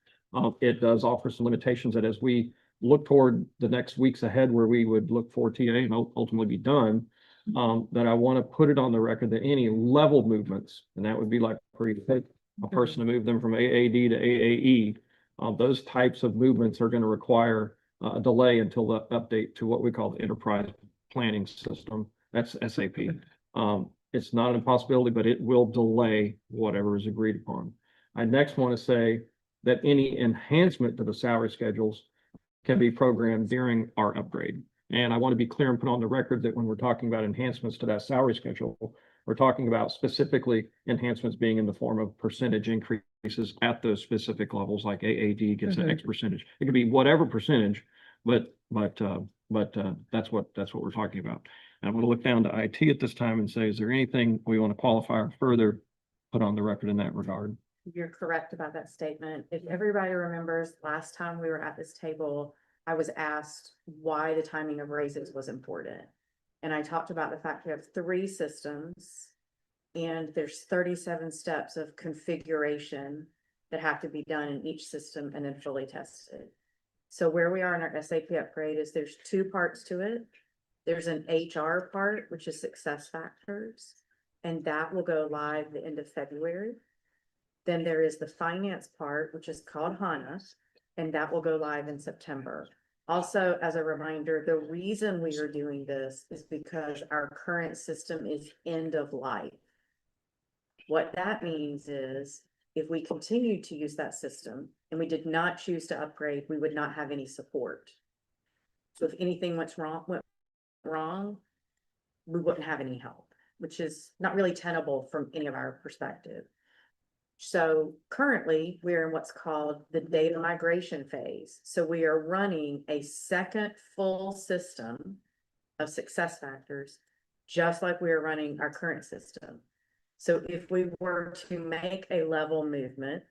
It does offer some limitations that as we look toward the next weeks ahead where we would look for TA and ultimately be done, that I want to put it on the record that any level movements, and that would be like for you to pick a person to move them from AAD to AAE, those types of movements are going to require a delay until the update to what we call the enterprise planning system. That's SAP. It's not an impossibility, but it will delay whatever is agreed upon. I next want to say that any enhancement to the salary schedules can be programmed during our upgrade. And I want to be clear and put on the record that when we're talking about enhancements to that salary schedule, we're talking about specifically enhancements being in the form of percentage increases at those specific levels, like AAD gets an X percentage. It could be whatever percentage, but that's what we're talking about. And I'm going to look down to IT at this time and say, is there anything we want to qualify or further put on the record in that regard? You're correct about that statement. If everybody remembers, last time we were at this table, I was asked why the timing of raises was important. And I talked about the fact we have 3 systems and there's 37 steps of configuration that have to be done in each system and then fully tested. So where we are in our SAP upgrade is there's 2 parts to it. There's an HR part, which is success factors, and that will go live the end of February. Then there is the finance part, which is called HANA, and that will go live in September. Also, as a reminder, the reason we are doing this is because our current system is end of life. What that means is if we continue to use that system and we did not choose to upgrade, we would not have any support. So if anything went wrong, we wouldn't have any help, which is not really tenable from any of our perspective. So currently we're in what's called the data migration phase. So we are running a second full system of success factors, just like we are running our current system. So if we were to make a level movement,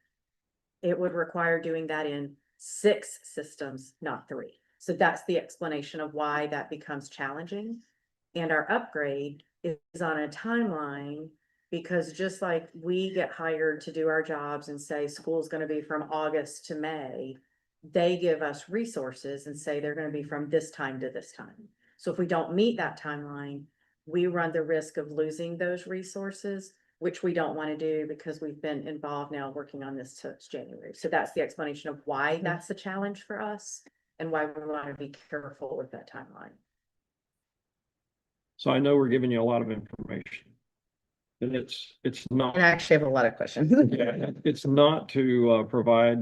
it would require doing that in 6 systems, not 3. So that's the explanation of why that becomes challenging. And our upgrade is on a timeline because just like we get hired to do our jobs and say school's going to be from August to May, they give us resources and say they're going to be from this time to this time. So if we don't meet that timeline, we run the risk of losing those resources, which we don't want to do because we've been involved now working on this since January. So that's the explanation of why that's a challenge for us and why we want to be careful with that timeline. So I know we're giving you a lot of information. And it's not. And I actually have a lot of questions. Yeah, it's not to provide,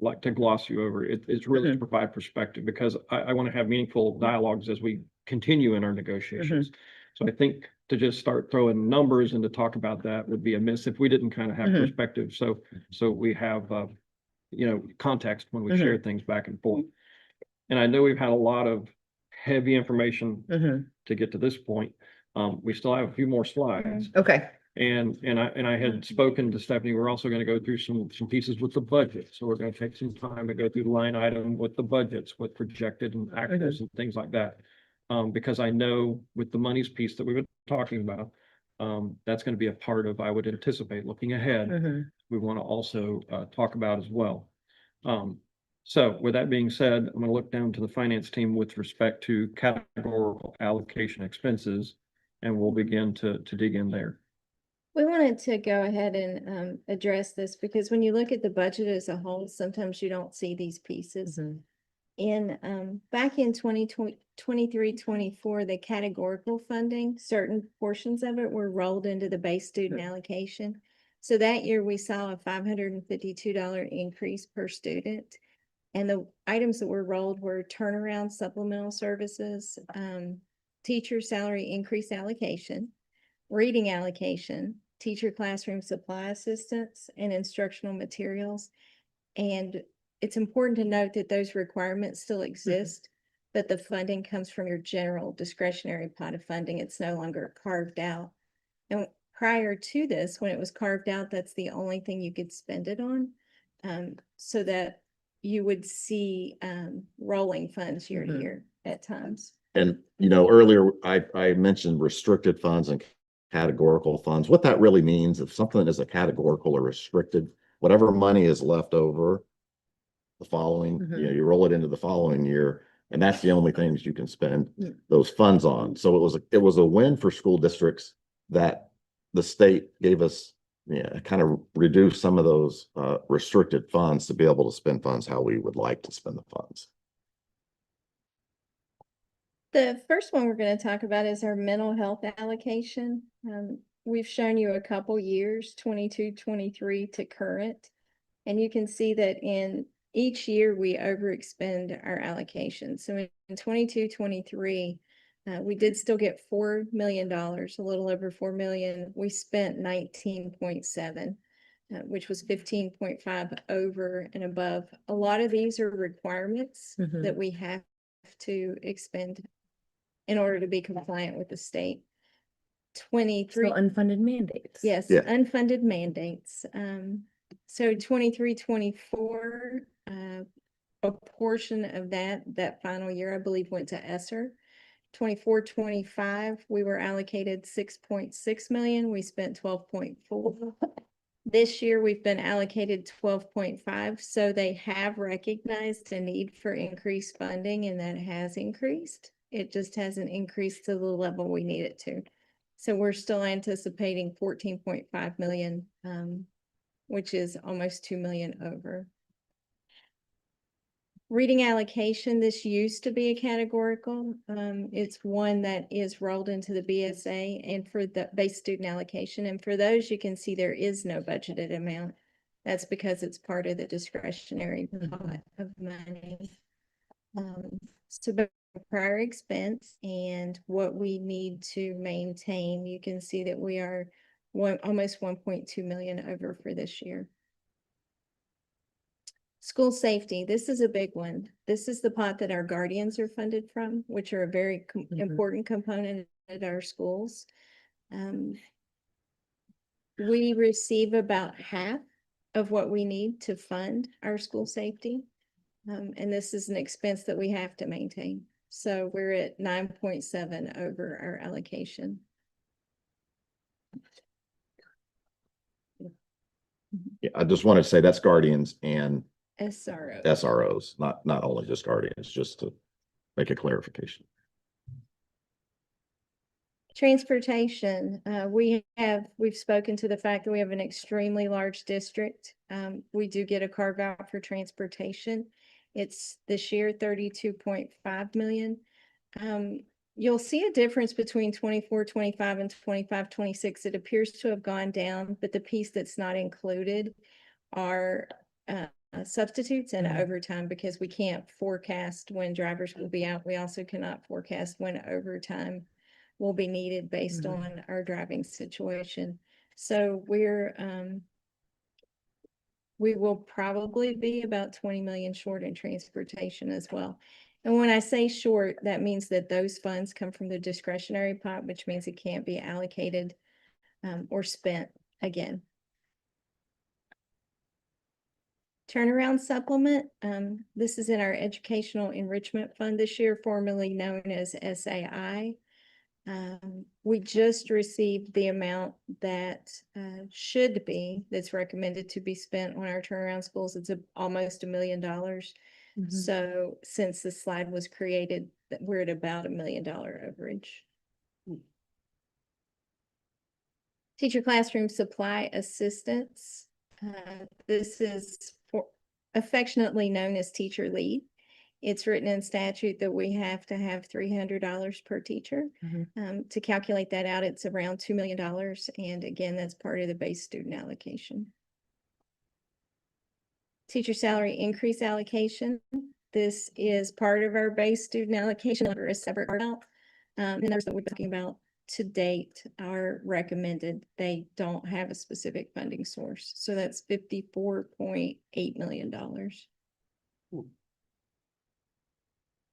like to gloss you over. It's really to provide perspective because I want to have meaningful dialogues as we continue in our negotiations. So I think to just start throwing numbers and to talk about that would be a miss if we didn't kind of have perspective. So we have, context when we share things back and forth. And I know we've had a lot of heavy information to get to this point. We still have a few more slides. Okay. And I had spoken to Stephanie, we're also going to go through some pieces with the budget. So we're going to take some time to go through the line item with the budgets, with projected and actuals and things like that. Because I know with the monies piece that we've been talking about, that's going to be a part of, I would anticipate looking ahead. We want to also talk about as well. So with that being said, I'm gonna look down to the finance team with respect to categorical allocation expenses, and we'll begin to dig in there. We wanted to go ahead and address this because when you look at the budget as a whole, sometimes you don't see these pieces. In back in 23-24, the categorical funding, certain portions of it were rolled into the base student allocation. So that year we saw a $552 increase per student. And the items that were rolled were turnaround supplemental services, teacher salary increase allocation, reading allocation, teacher classroom supply assistance, and instructional materials. And it's important to note that those requirements still exist, but the funding comes from your general discretionary pot of funding. It's no longer carved out. And prior to this, when it was carved out, that's the only thing you could spend it on. So that you would see rolling funds year to year at times. And, earlier I mentioned restricted funds and categorical funds. What that really means, if something is a categorical or restricted, whatever money is left over the following, you roll it into the following year, and that's the only things you can spend those funds on. So it was a win for school districts that the state gave us, kind of reduce some of those restricted funds to be able to spend funds how we would like to spend the funds. The first one we're going to talk about is our mental health allocation. We've shown you a couple years, 22-23 to current. And you can see that in each year we overexpend our allocation. So in 22-23, we did still get $4 million, a little over 4 million. We spent 19.7, which was 15.5 over and above. A lot of these are requirements that we have to expend in order to be compliant with the state. 23 So unfunded mandates. Yes, Yeah. unfunded mandates. So 23-24, a portion of that final year, I believe, went to ESSER. 24-25, we were allocated 6.6 million. We spent 12.4. This year, we've been allocated 12.5. So they have recognized a need for increased funding, and that has increased. It just hasn't increased to the level we need it to. So we're still anticipating 14.5 million, which is almost 2 million over. Reading allocation, this used to be a categorical. It's one that is rolled into the BSA and for the base student allocation. And for those, you can see there is no budgeted amount. That's because it's part of the discretionary pot of money. So prior expense and what we need to maintain, you can see that we are almost 1.2 million over for this year. School safety, this is a big one. This is the pot that our guardians are funded from, which are a very important component at our schools. We receive about half of what we need to fund our school safety. And this is an expense that we have to maintain. So we're at 9.7 over our allocation. Yeah, I just wanted to say that's guardians and SRO. SROs, not only just guardians, just to make a clarification. Transportation, we've spoken to the fact that we have an extremely large district. We do get a carve out for transportation. It's this year 32.5 million. You'll see a difference between 24-25 and 25-26. It appears to have gone down, but the piece that's not included are substitutes and overtime, because we can't forecast when drivers will be out. We also cannot forecast when overtime will be needed based on our driving situation. So we will probably be about 20 million short in transportation as well. And when I say short, that means that those funds come from the discretionary pot, which means it can't be allocated or spent again. Turnaround supplement. This is in our Educational Enrichment Fund this year, formerly known as SAI. We just received the amount that that's recommended to be spent on our turnaround schools. It's almost $1 million. Mhm. So since the slide was created, we're at about $1 million overage. Teacher classroom supply assistance. This is affectionately known as teacher lead. It's written in statute that we have to have $300 per teacher. Mhm. To calculate that out, it's around $2 million. And again, that's part of the base student allocation. Teacher salary increase allocation. This is part of our base student allocation under a separate part out. The numbers that we're talking about to date are recommended. They don't have a specific funding source. So that's $54.8 million.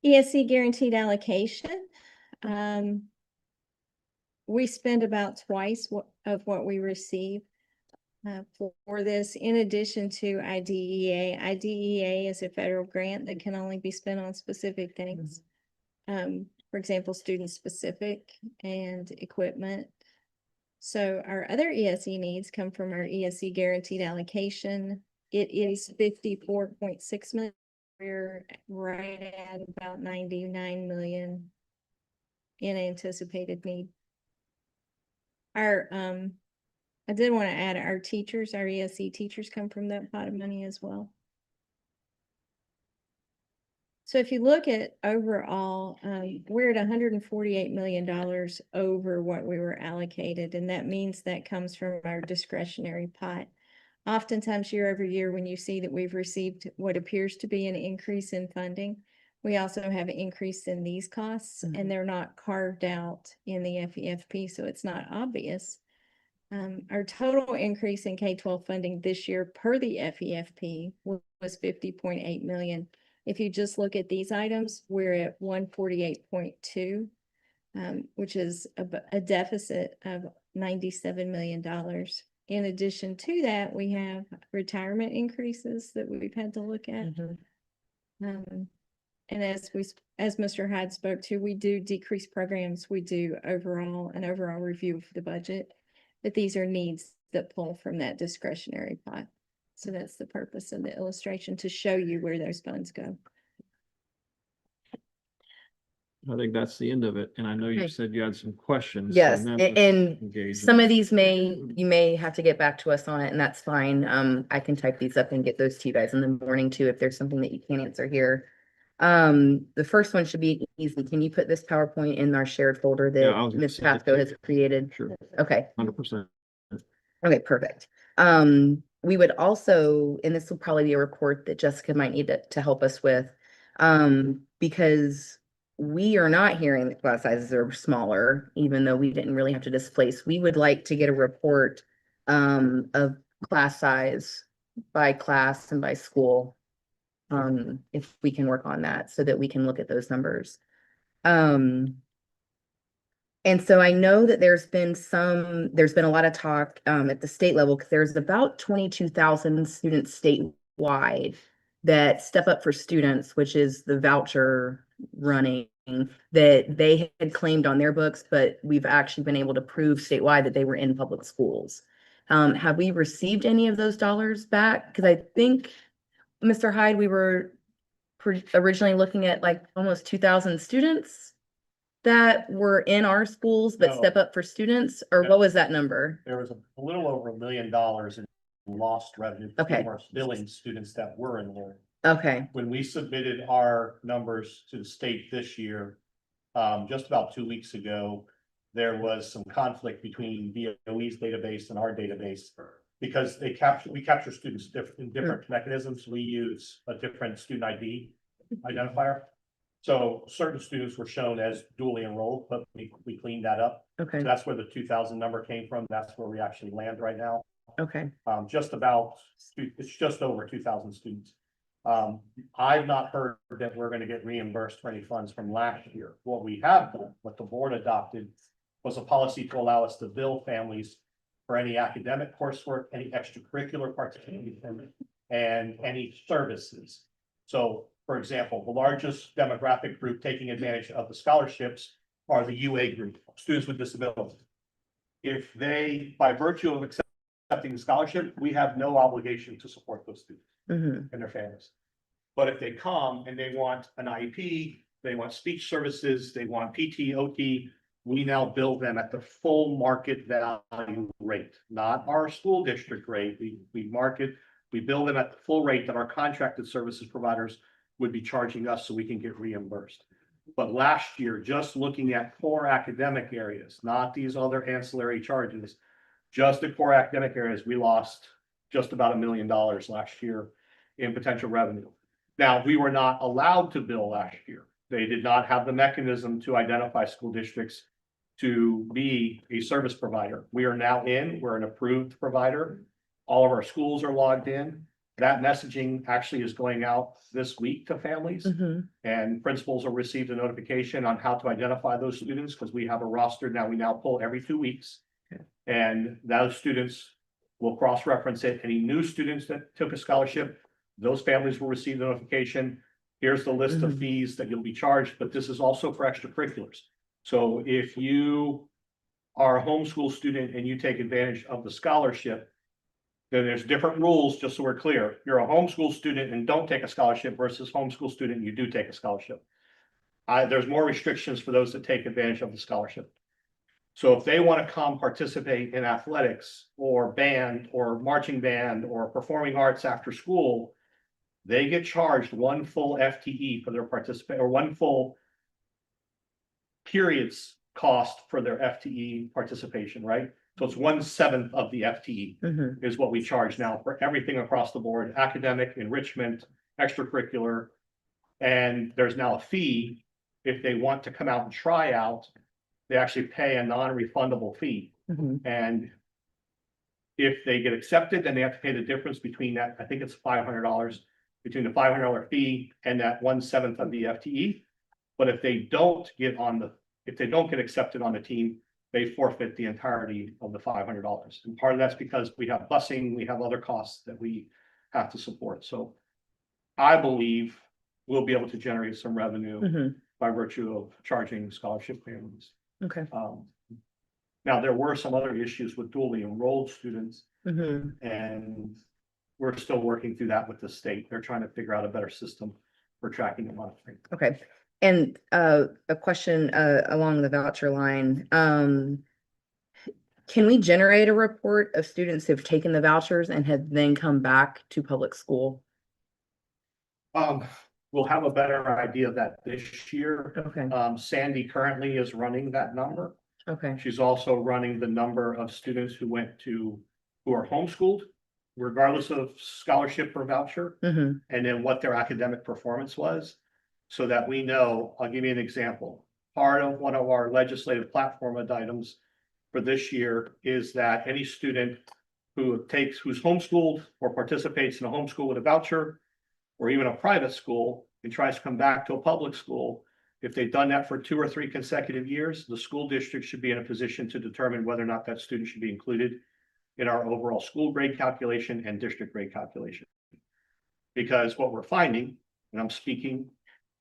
ESC guaranteed allocation. We spend about twice of what we receive for this, in addition to IDEA. IDEA is a federal grant that can only be spent on specific things. For example, student specific and equipment. So our other ESE needs come from our ESE guaranteed allocation. It is 54.6 million. We're right at about 99 million in anticipated need. Our, I did want to add our teachers, our ESE teachers come from that pot of money as well. So if you look at overall, we're at $148 million over what we were allocated, and that means that comes from our discretionary pot. Oftentimes, year over year, when you see that we've received what appears to be an increase in funding, we also have an increase in these costs, Mhm. and they're not carved out in the FEFP, so it's not obvious. Our total increase in K-12 funding this year per the FEFP was 50.8 million. If you just look at these items, we're at 148.2, which is a deficit of $97 million. In addition to that, we have retirement increases that we've had to look at. Mhm. And as Mr. Hyde spoke to, we do decrease programs. We do an overall review of the budget, but these are needs that pull from that discretionary pot. So that's the purpose of the illustration, to show you where those funds go. I think that's the end of it. And I know you Okay. said you had some questions. so Yes, now a- let's and engage some in- of these you may have to get back to us on it, and that's fine. I can type these up and get those to you guys in the morning too, if there's something that you can't answer here. The first one should be easy. Can you put this PowerPoint in our shared folder Yeah, I that was gonna Ms. send it Pasco to has you. created? Sure, Okay. 100%. Okay, perfect. We would also, and this will probably be a report that Jessica might need to help us with, because we are not hearing that class sizes are smaller, even though we didn't really have to displace. We would like to get a report of class size by class and by school. If we can work on that so that we can look at those numbers. And so I know that there's been a lot of talk at the state level, because there's about 22,000 students statewide that Step Up for Students, which is the voucher running that they had claimed on their books, but we've actually been able to prove statewide that they were in public schools. Have we received any of those dollars back? Because I think, Mr. Hyde, we were originally looking at like almost 2,000 students that were in our schools, but No. Step Up for Students, or what was that number? There was a little over $1 million in lost revenue. Okay. For billing students that were enrolled. Okay, When we submitted our numbers to the state this year, just about 2 weeks ago, there was some conflict between DOE's database and our database. Because we capture students in different mechanisms. We use a different student ID identifier. So certain students were shown as duly enrolled, but we cleaned that up. okay, So that's where the 2,000 number came from. That's where we actually land right now. okay, It's just over 2,000 students. I've not heard that we're gonna get reimbursed for any funds from last year. What we have done, what the board adopted, was a policy to allow us to bill families for any academic coursework, any extracurricular participation, and any services. So, for example, the largest demographic group taking advantage of the scholarships are the UA group, students with disabilities. If they, by virtue of accepting the scholarship, we have no obligation to support those students mhm, and their families. But if they come and they want an IEP, they want speech services, they want PT, OT, we now bill them at the full market value rate, not our school district rate. We bill them at the full rate that our contracted services providers would be charging us so we can get reimbursed. But last year, just looking at core academic areas, not these other ancillary charges, just the core academic areas, we lost just about $1 million last year in potential revenue. Now, we were not allowed to bill last year. They did not have the mechanism to identify school districts to be a service provider. We are now we're an approved provider. All of our schools are logged in. That messaging actually is going out this week to families. Mhm. And principals will receive a notification on how to identify those students, because we have a roster now, we now pull every 2 weeks. And those students will cross-reference it. Any new students that took a scholarship, those families will receive the notification. Here's the list of Mhm. fees that you'll be charged, but this is also for extracurriculars. So if you are a homeschool student and you take advantage of the scholarship, then there's different rules, just so we're clear. You're a homeschool student and don't take a scholarship versus homeschool student and you do take a scholarship. There's more restrictions for those that take advantage of the scholarship. So if they want to come participate in athletics or band or marching band or performing arts after school, they get charged one full FTE for their participation, or one full periods cost for their FTE participation, right? So it's 1/7 of the FTE Mhm. is what we charge now for everything across the board, academic, enrichment, extracurricular. And there's now a fee. If they want to come out and try out, they actually pay a non-refundable fee. Mhm. And if they get accepted, then they have to pay the difference between that, I think it's $500, between the $500 fee and that 1/7 of the FTE. But if they don't get accepted on the team, they forfeit the entirety of the $500. And part of that's because we have busing, we have other costs that we have to support. So I believe we'll be able to generate some revenue Mhm. by virtue of charging scholarship families. Okay. Now, there were some other issues with dually enrolled students, Mhm. and we're still working through that with the state. They're trying to figure out a better system for tracking and monitoring. Okay. And a question along the voucher line. Can we generate a report of students who've taken the vouchers and have then come back to public school? We'll have a better idea of that this year. Okay. Sandy currently is running that number. Okay. She's also running the number of students who are homeschooled, regardless of scholarship or voucher, Mm-hmm. and then what their academic performance was. So that we know, I'll give you an example. Part of one of our legislative platform items for this year is that any student who's homeschooled or participates in a homeschool with a voucher, or even a private school, and tries to come back to a public school, if they've done that for 2 or 3 consecutive years, the school district should be in a position to determine whether or not that student should be included in our overall school grade calculation and district grade calculation. Because what we're finding, and I'm speaking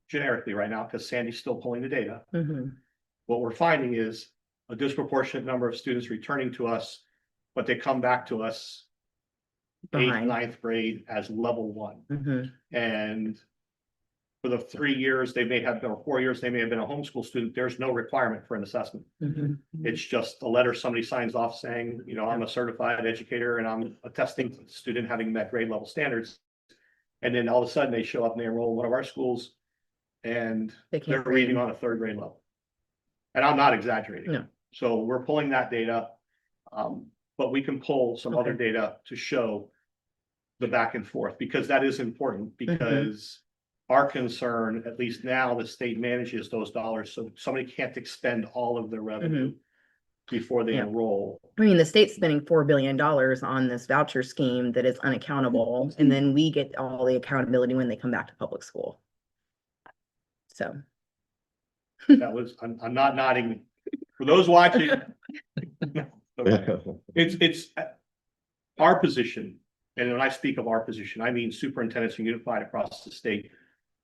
generically right now because Sandy's still pulling the data, Mm-hmm. what we're finding is a disproportionate number of students returning to us, but they come back to us 8th, Behind. 9th grade as level 1. Mm-hmm. And for the 3 years they may have, or 4 years, they may have been a homeschool student, there's no requirement for an assessment. Mm-hmm. It's just a letter somebody signs off saying, I'm a certified educator and I'm attesting to the student having met grade level standards. And then all of a sudden they show up and they enroll in one of our schools and They they're can't reading read. on a 3rd grade level. And I'm not exaggerating. No. So we're pulling that data. But we can pull some other Okay. data to show the back and forth, because that is important, Mm-hmm. because our concern, at least now, the state manages those dollars, so somebody can't expend all of their revenue before they Mm-hmm. Yeah. enroll. I mean, the state's spending $4 billion on this voucher scheme that is unaccountable, and then we get all the accountability when they come back to public school. So. That was, I'm not nodding. For those watching. Okay. It's our position, and when I speak of our position, I mean superintendents and unified across the state.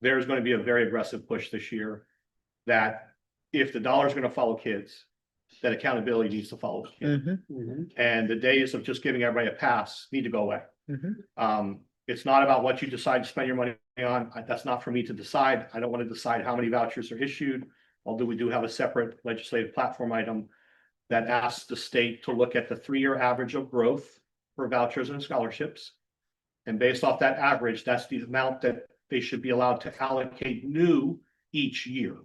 There's going to be a very aggressive push this year that if the dollar is going to follow kids, that accountability needs to follow kids. Mhm. And the days of just giving everybody a pass need to go away. Mhm. It's not about what you decide to spend your money on. That's not for me to decide. I don't want to decide how many vouchers are issued. Although we do have a separate legislative platform item that asks the state to look at the 3-year average of growth for vouchers and scholarships. And based off that average, that's the amount that they should be allowed to allocate new each year.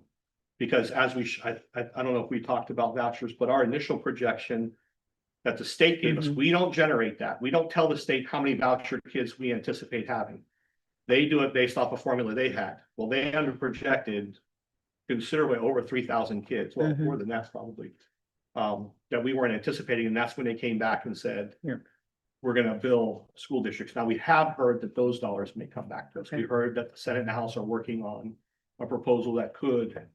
Because as I don't know if we talked about vouchers, but our initial projection that the state gave us, Mhm. we don't generate that. We don't tell the state how many voucher kids we anticipate having. They do it based off a formula they had. Well, they under projected considerably over 3,000 kids, well, Mhm. more than that probably. That we weren't anticipating, and that's when they came back and said. Yeah. We're gonna bill school districts. Now, we have heard that those dollars may come back to us. We Okay. heard that the Senate and the House are working on a proposal that could.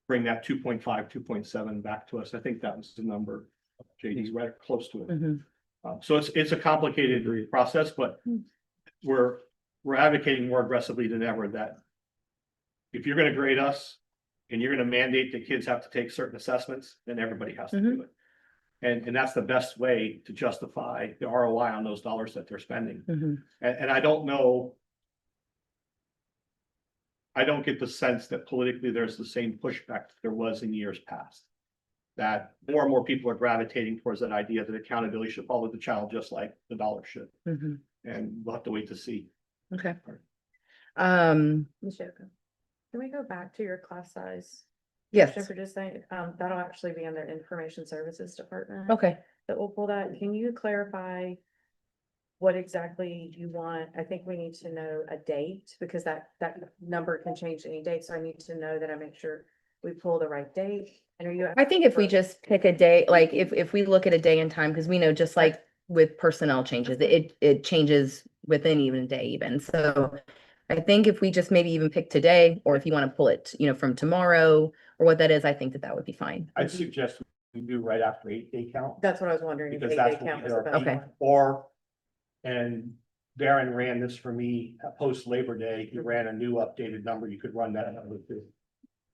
Bring that 2.5, 2.7 back to us. I think that was the number. JD's right close to it. Mhm. So it's a complicated process, but we're advocating more aggressively than ever that. If you're gonna grade us and you're gonna mandate that kids have to take certain assessments, then everybody has to do it. And that's the best way to justify the ROI on those dollars that they're spending. Mhm. And I don't know. I don't get the sense that politically there's the same pushback that there was in years past. That more and more people are gravitating towards that idea that accountability should follow the child just like the dollar should. Mhm. And we'll have to wait to see. Okay. Michelle, can we go back to your class size? Yes, For just saying, that'll actually be in the information services department. okay. That will pull that. Can you clarify? What exactly you want? I think we need to know a date because that number can change any date. So I need to know that I make sure we pull the right date. And are you? I think if we just pick a day, like if we look at a day and time, because we know just like with personnel changes, it changes within even a day even. So I think if we just maybe even pick today, or if you want to pull it, from tomorrow or what that is, I think that would be fine. I'd suggest we do right after 8-day count. That's what I was wondering. if Because 8-day that's what count we was did our about. Okay. Or, and Darren ran this for me post Labor Day. He ran a new updated number. You could run that number too.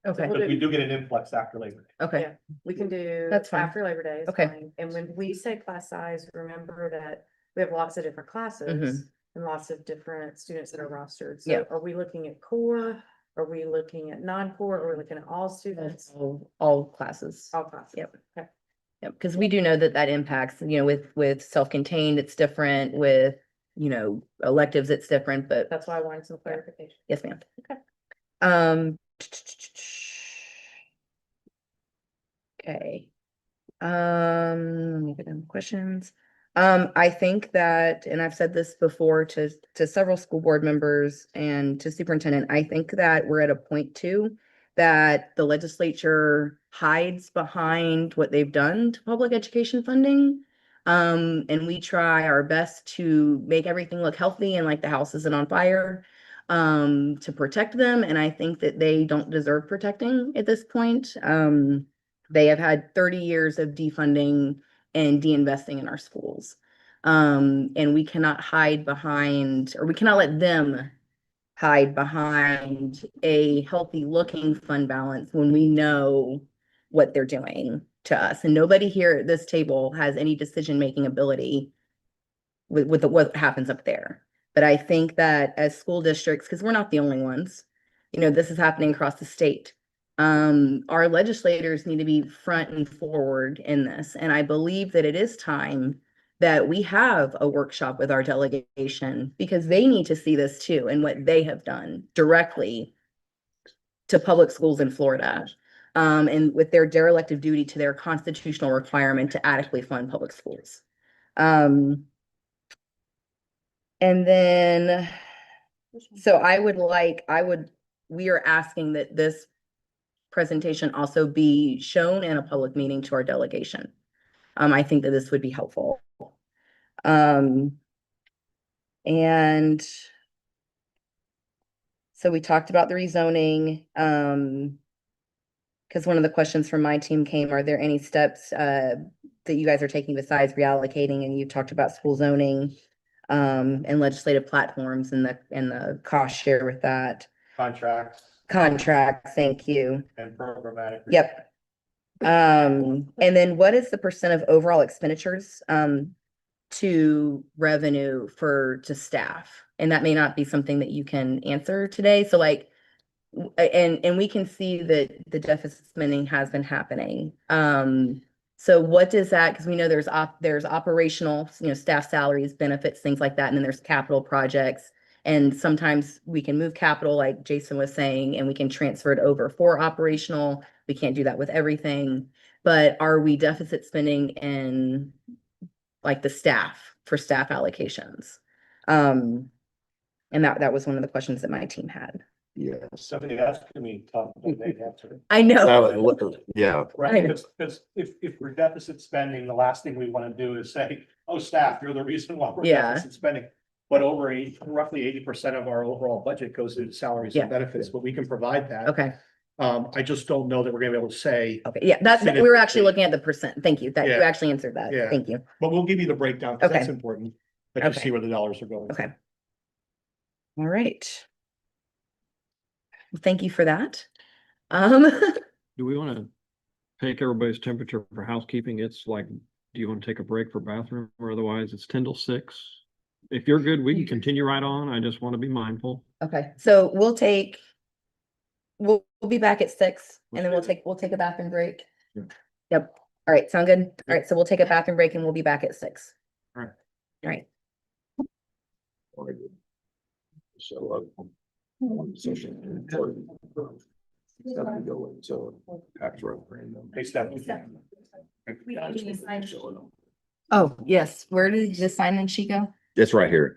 Okay, We'll Because we do- do get an influx after Labor Day. okay, Yeah. We can do. That's fine. After Labor Day is Okay. fine. And when we say class size, remember that we have lots of different classes. And lots of different students that are rostered. Yeah. So are we looking at core? Are we looking at non-core? Are we looking at all students? all classes. All classes. Yep. Okay. Yep, because we do know that impacts, with self-contained, it's different, with, electives, it's different, but That's why I wanted some clarification. yes, ma'am. Okay. Okay. Let me get into questions. I think that, and I've said this before to several school board members and to superintendent, I think that we're at a point too, that the legislature hides behind what they've done to public education funding. And we try our best to make everything look healthy and like the house isn't on fire, to protect them. And I think that they don't deserve protecting at this point. They have had 30 years of defunding and deinvesting in our schools. And we cannot hide behind, or we cannot let them hide behind a healthy looking fund balance when we know what they're doing to us. And nobody here at this table has any decision-making ability with what happens up there. But I think that as school districts, because we're not the only ones, this is happening across the state. Our legislators need to be front and forward in this. And I believe that it is time that we have a workshop with our delegation because they need to see this too and what they have done directly to public schools in Florida. And with their derelict of duty to their constitutional requirement to adequately fund public schools. And then, so we are asking that this presentation also be shown in a public meeting to our delegation. I think that this would be helpful. And so we talked about the rezoning, because one of the questions from my team came, are there any steps that you guys are taking besides reallocating? And you talked about school zoning and legislative platforms and the cost share with that. Contract, thank you. And programmatic. Yep. And then what is the percent of overall expenditures to revenue to staff. And that may not be something that you can answer today. So like, and we can see that the deficit spending has been happening. So what does that, because we know there's operational, staff salaries, benefits, things like that, and then there's capital projects. And sometimes we can move capital, like Jason was saying, and we can transfer it over for operational. We can't do that with everything. But are we deficit spending in like the staff for staff allocations? And that was one of the questions that my team had. Yes. Somebody asking me, Tom, they'd answer. I know. Yeah, Right, because if we're deficit spending, the last thing we want to do is say, oh, staff, you're the reason why we're Yeah. deficit spending. But roughly 80% of our overall budget goes into salaries Yeah. and benefits, but we can provide that. Okay. I just don't know that we're gonna be able to say, Okay. Yeah, we were actually looking at the percent. Thank you. That you Yeah. actually answered that. Yeah. Thank you. but we'll give you the breakdown, because that's Okay. important. That you Okay. see where the dollars are going. Okay. All right. Well, thank you for that. Do we want to take everybody's temperature for housekeeping? It's like, do you want to take a break for bathroom, or otherwise it's 10 till 6? If you're good, we can continue right on. I just want to be mindful. Okay, so we'll be back at 6 and then Let's do we'll take a bathroom break. Yeah. Yep. All right, sound good? All right, so we'll take a bathroom break and we'll be back at 6. All right. All right. So, go into tax referendum. Hey, Steph. Oh, yes. Where did the sign-in sheet go? It's right here.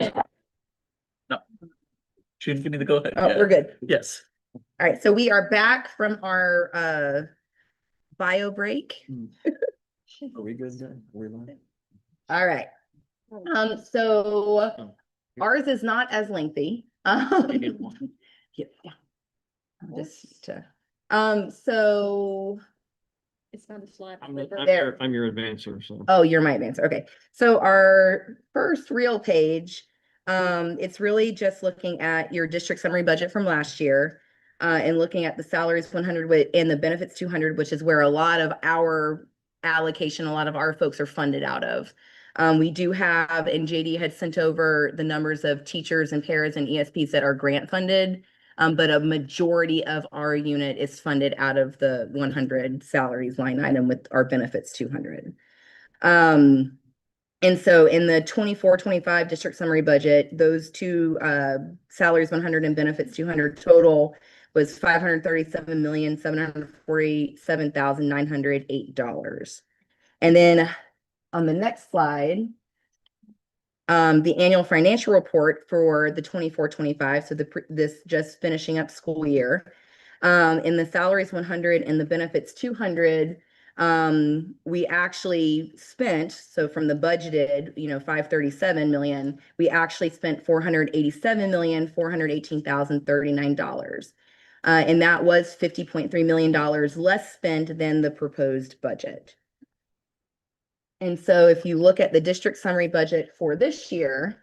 She didn't give me the go ahead. Oh, yet. we're good. Yes. All right, so we are back from our bio break. Are we good then? Are we live? All right. So ours is not as lengthy. You get one. Yeah. Just so It's not a slide. I'm your advancer, so. oh, you're my advisor. Okay. So our first real page, it's really just looking at your district summary budget from last year. And looking at the salaries 100 and the benefits 200, which is where a lot of our allocation, a lot of our folks are funded out of. We do have, and JD had sent over the numbers of teachers and paras and ESPs that are grant funded. But a majority of our unit is funded out of the 100 salaries line item with our benefits 200. And so in the 24-25 district summary budget, those two salaries 100 and benefits 200 total was $537,747,908. And then on the next slide, the annual financial report for the 24-25, so this just finishing up school year. In the salaries 100 and the benefits 200, we actually spent, so from the budgeted, 537 million, we actually spent $487,418,039. And that was $50.3 million less spent than the proposed budget. And so if you look at the district summary budget for this year,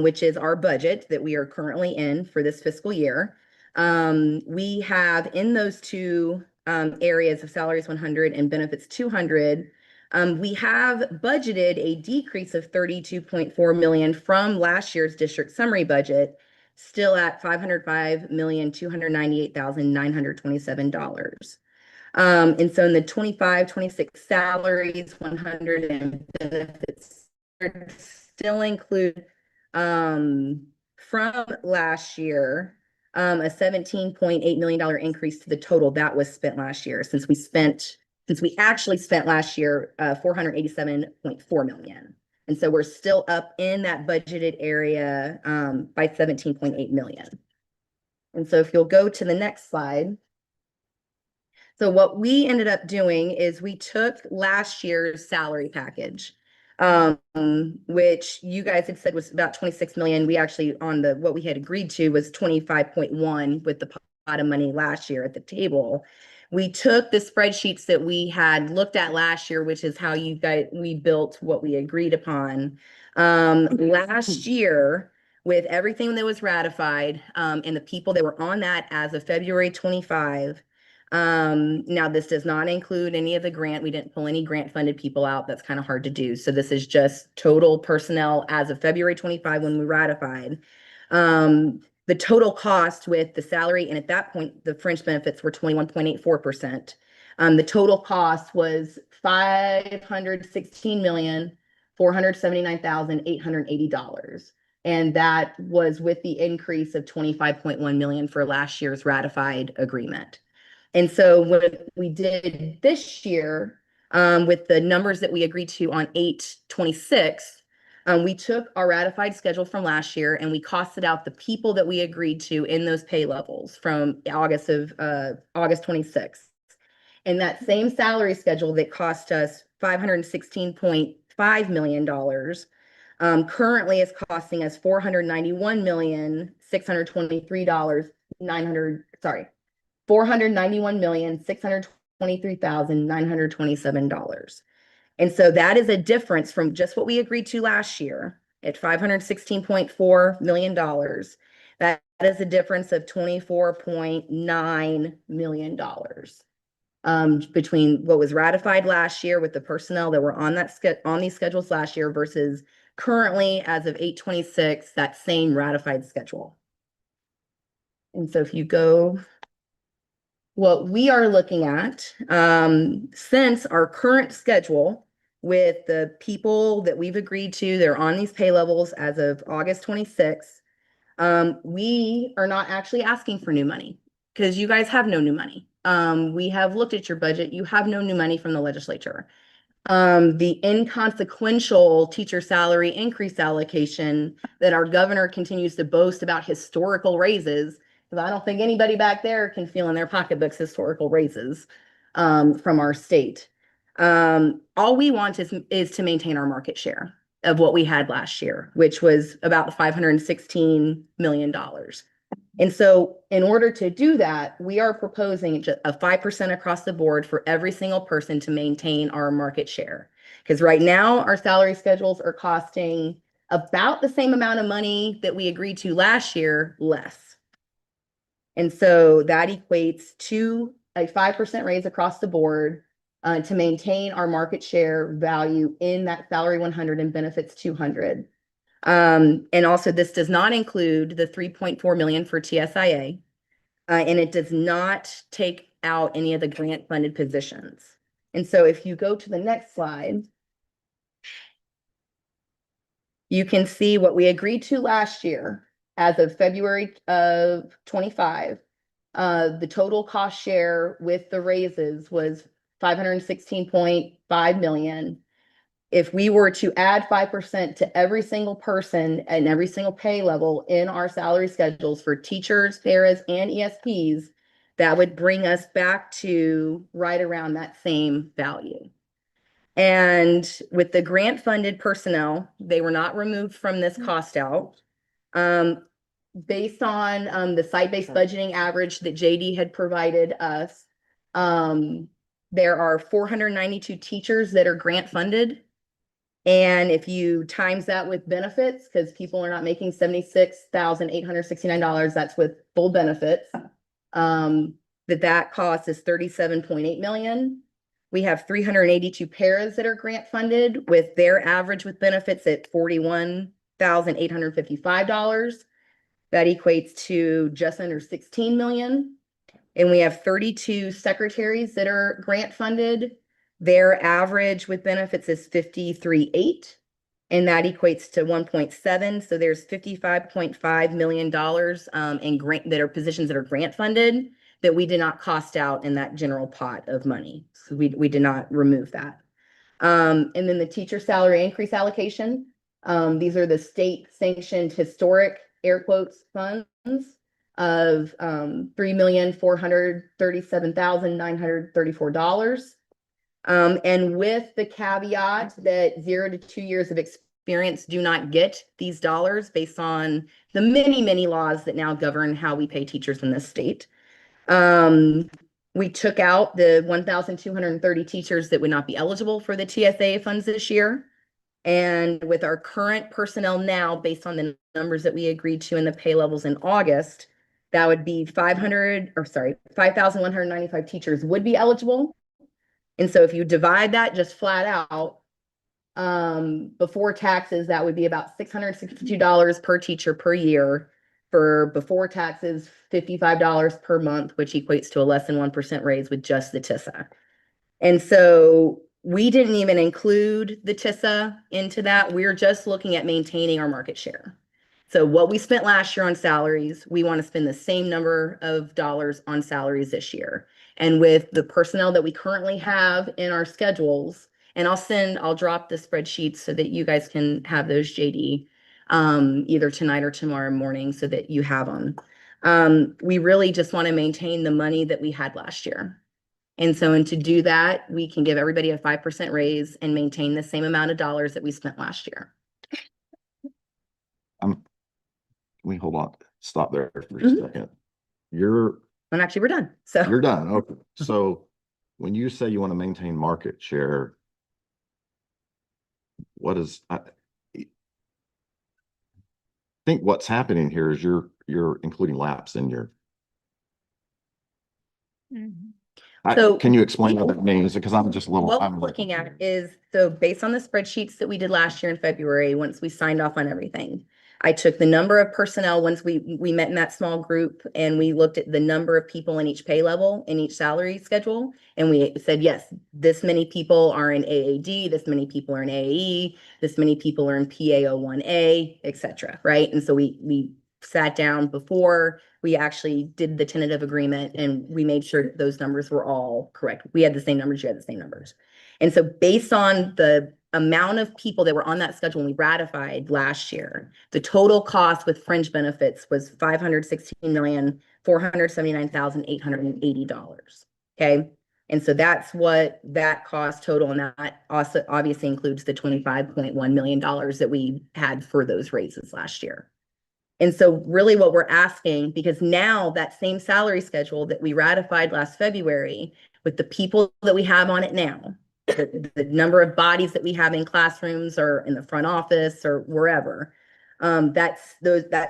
which is our budget that we are currently in for this fiscal year, we have in those two areas of salaries 100 and benefits 200, we have budgeted a decrease of 32.4 million from last year's district summary budget, still at $505,298,927. And so in the 25-26 salaries 100 and benefits still include from last year a $17.8 million increase to the total that was spent last year, since we actually spent last year 487.4 million. And so we're still up in that budgeted area by 17.8 million. And so if you'll go to the next slide. So what we ended up doing is we took last year's salary package, which you guys had said was about 26 million. We actually what we had agreed to was 25.1 with the pot of money last year at the table. We took the spreadsheets that we had looked at last year, which is how we built what we agreed upon. Last year, with everything that was ratified, and the people that were on that as of February 25. Now this does not include any of the grant. We didn't pull any grant funded people out. That's kind of hard to do. So this is just total personnel as of February 25 when we ratified. The total cost with the salary, and at that point, the fringe benefits were 21.84%. The total cost was $516,479,880. And that was with the increase of 25.1 million for last year's ratified agreement. And so what we did this year, with the numbers that we agreed to on 8/26, we took our ratified schedule from last year and we costed out the people that we agreed to in those pay levels from August 26th. And that same salary schedule that cost us $516.5 million, currently is costing us $491,623,927. And so that is a difference from just what we agreed to last year at $516.4 million. That is a difference of $24.9 million. Between what was ratified last year with the personnel that were on these schedules last year versus currently as of 8/26, that same ratified schedule. And so if you go, what we are looking at, since our current schedule with the people that we've agreed to, they're on these pay levels as of August 26th, we are not actually asking for new money because you guys have no new money. We have looked at your budget. You have no new money from the legislature. The inconsequential teacher salary increase allocation that our governor continues to boast about historical raises, because I don't think anybody back there can feel in their pocketbooks historical raises from our state. All we want is to maintain our market share of what we had last year, which was about $516 million. And so in order to do that, we are proposing a 5% across the board for every single person to maintain our market share. Because right now our salary schedules are costing about the same amount of money that we agreed to last year, less. And so that equates to a 5% raise across the board to maintain our market share value in that salary 100 and benefits 200. And also this does not include the 3.4 million for TSIA. And it does not take out any of the grant funded positions. And so if you go to the next slide, you can see what we agreed to last year as of February of 25. The total cost share with the raises was 516.5 million. If we were to add 5% to every single person and every single pay level in our salary schedules for teachers, paras, and ESPs, that would bring us back to right around that same value. And with the grant funded personnel, they were not removed from this cost out. Based on the site-based budgeting average that JD had provided us, there are 492 teachers that are grant funded. And if you times that with benefits, because people are not making $76,869, that's with full benefits, that cost is 37.8 million. We have 382 paras that are grant funded with their average with benefits at $41,855. That equates to just under 16 million. And we have 32 secretaries that are grant funded. Their average with benefits is 53.8, and that equates to 1.7. So there's $55.5 million in grant that are positions that are grant funded that we did not cost out in that general pot of money. So we did not remove that. And then the teacher salary increase allocation. These are the state sanctioned historic air quotes funds of $3,437,934. And with the caveat that 0 to 2 years of experience do not get these dollars based on the many, many laws that now govern how we pay teachers in this state. We took out the 1,230 teachers that would not be eligible for the TSA funds this year. And with our current personnel now, based on the numbers that we agreed to in the pay levels in August, that would be 5,195 teachers would be eligible. And so if you divide that just flat out, before taxes, that would be about $662 per teacher per year. For before taxes, $55 per month, which equates to a less than 1% raise with just the TISA. And so we didn't even include the TISA into that. We're just looking at maintaining our market share. So what we spent last year on salaries, we want to spend the same number of dollars on salaries this year. And with the personnel that we currently have in our schedules, and I'll drop the spreadsheets so that you guys can have those, JD, either tonight or tomorrow morning so that you have them. We really just want to maintain the money that we had last year. And so, and to do that, we can give everybody a 5% raise and maintain the same amount of dollars that we spent last year. We hold on, stop there for a second. And actually we're done. So You're done. Okay. So when you say you want to maintain market share, what is, I think what's happening here is you're including lapse in your. So- Can you explain what that means? Because I'm just a little. what we're looking at is, so based on the spreadsheets that we did last year in February, once we signed off on everything, I took the number of personnel once we met in that small group and we looked at the number of people in each pay level, in each salary schedule. And we said, yes, this many people are in AAD, this many people are in AAE, this many people are in PAO1A, et cetera, right? And so we sat down before we actually did the tentative agreement and we made sure that those numbers were all correct. We had the same numbers, you had the same numbers. And so based on the amount of people that were on that schedule when we ratified last year, the total cost with fringe benefits was $516,479,880. Okay. And so that's what that cost total, and that also obviously includes the $25.1 million that we had for those raises last year. And so really what we're asking, because now that same salary schedule that we ratified last February with the people that we have on it now, the number of bodies that we have in classrooms or in the front office or wherever, that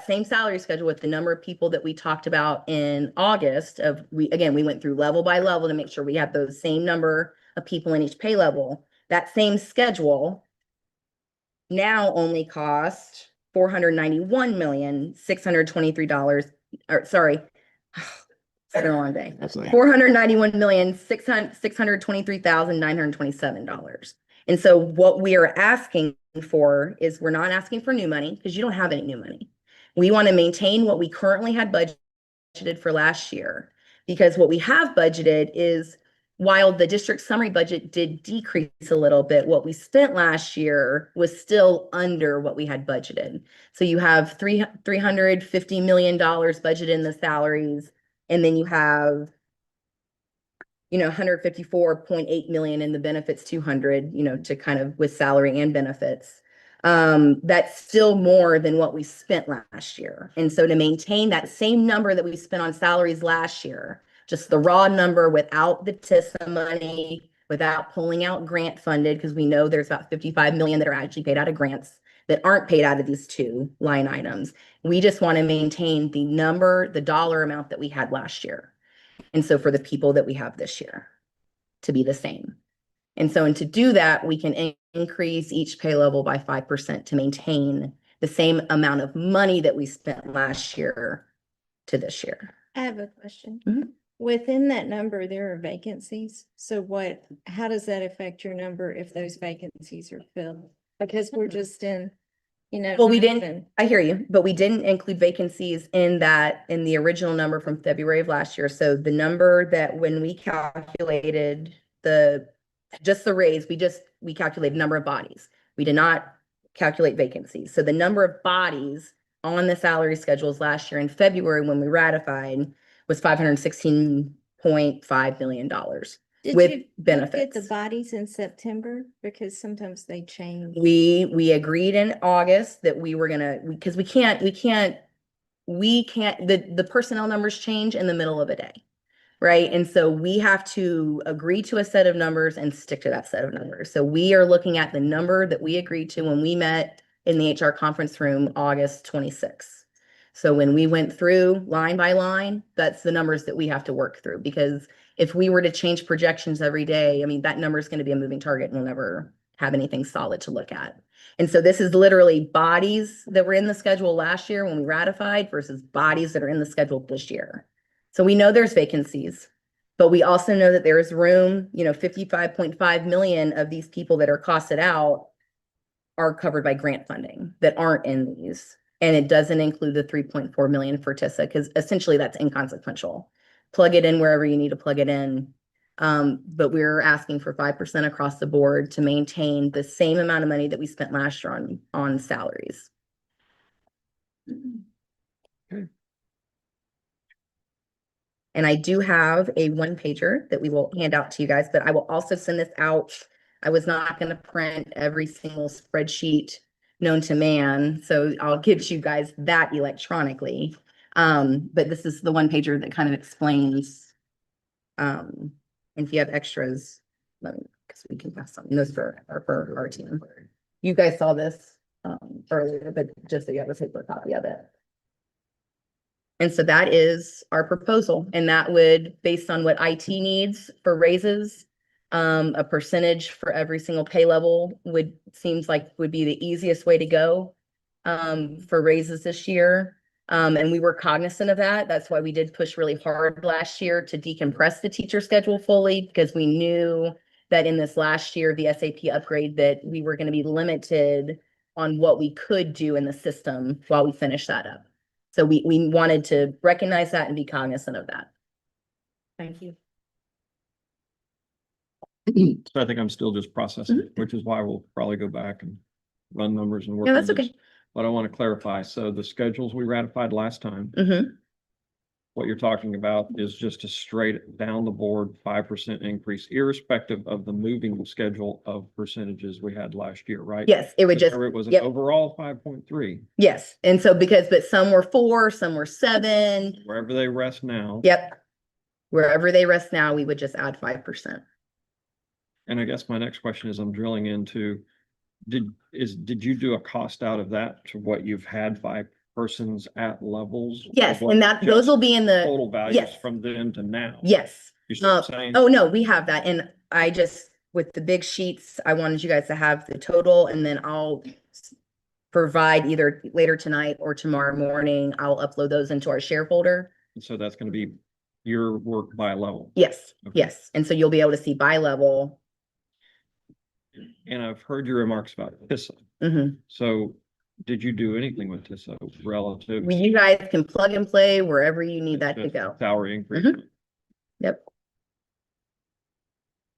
same salary schedule with the number of people that we talked about in August we went through level by level to make sure we have those same number of people in each pay level. That same schedule now only cost $491,623, or sorry, it's been a long day. That's like, $491,623,927. And so what we are asking for is, we're not asking for new money because you don't have any new money. We want to maintain what we currently had budgeted for last year, because what we have budgeted is, while the district summary budget did decrease a little bit, what we spent last year was still under what we had budgeted. So you have $350 million budgeted in the salaries, and then you have, 154.8 million in the benefits, 200, to kind of with salary and benefits. That's still more than what we spent last year. And so to maintain that same number that we spent on salaries last year, just the raw number without the TISA money, without pulling out grant funded, because we know there's about 55 million that are actually paid out of grants that aren't paid out of these two line items. We just want to maintain the dollar amount that we had last year. And so for the people that we have this year to be the same. And to do that, we can increase each pay level by 5% to maintain the same amount of money that we spent last year to this year. I have a question. Mhm. Within that number, there are vacancies. So how does that affect your number if those vacancies are filled? Because we're just in, Well, we didn't, I hear you, but we didn't include vacancies in the original number from February of last year. So the number that when we calculated just the raise, we calculated number of bodies. We did not calculate vacancies. So the number of bodies on the salary schedules last year in February when we ratified was $516.5 million Did with you look at benefits. the bodies in September? Because sometimes they change. We agreed in August that we were gonna, because we can't, the personnel numbers change in the middle of a day. Right. And so we have to agree to a set of numbers and stick to that set of numbers. So we are looking at the number that we agreed to when we met in the HR conference room, August 26th. So when we went through line by line, that's the numbers that we have to work through, because if we were to change projections every day, I mean, that number is going to be a moving target and we'll never have anything solid to look at. And so this is literally bodies that were in the schedule last year when we ratified versus bodies that are in the schedule this year. So we know there's vacancies, but we also know that there is room, 55.5 million of these people that are costed out are covered by grant funding that aren't in these. And it doesn't include the 3.4 million for TISA, because essentially that's inconsequential. Plug it in wherever you need to plug it in. But we're asking for 5% across the board to maintain the same amount of money that we spent last year on salaries. Okay. And I do have a one pager that we will hand out to you guys, but I will also send this out. I was not going to print every single spreadsheet known to man, so I'll give you guys that electronically. But this is the one pager that kind of explains. And if you have extras, let me, because we can pass on those for our team. You guys saw this earlier, but just so you have a paper copy of it. And so that is our proposal, and that would, based on what IT needs for raises, a percentage for every single pay level seems like would be the easiest way to go for raises this year. And we were cognizant of that. That's why we did push really hard last year to decompress the teacher schedule fully, because we knew that in this last year, the SAP upgrade, that we were going to be limited on what we could do in the system while we finish that up. So we wanted to recognize that and be cognizant of that. Thank you. So I think I'm still just processing, which is why we'll probably go back and run numbers and work. Yeah, on that's this. okay. But I want to clarify, so the schedules we ratified last time, what you're talking about is just a straight down the board 5% increase, irrespective of the moving schedule of percentages we had last year, right? Yes, it would just, Remember, it was an yep. overall 5.3, Yes, and so but some were 4, some were 7. wherever they rest now. Yep. Wherever they rest now, we would just add 5%. And I guess my next question is, I'm drilling into, did you do a cost out of that to what you've had by persons at levels? Yes, Or and those just will be in the, total values yes. from then to now? yes. You see what I'm saying? Oh, no, we have that. And I just, with the big sheets, I wanted you guys to have the total, and then I'll provide either later tonight or tomorrow morning. I'll upload those into our share folder. So that's gonna be your work by level. Yes, Okay. yes. And so you'll be able to see by level. And I've heard your remarks about TISA. Mhm. So did you do anything with TISA relative? You guys can plug and play wherever you need that to go. Salary increase? Yep.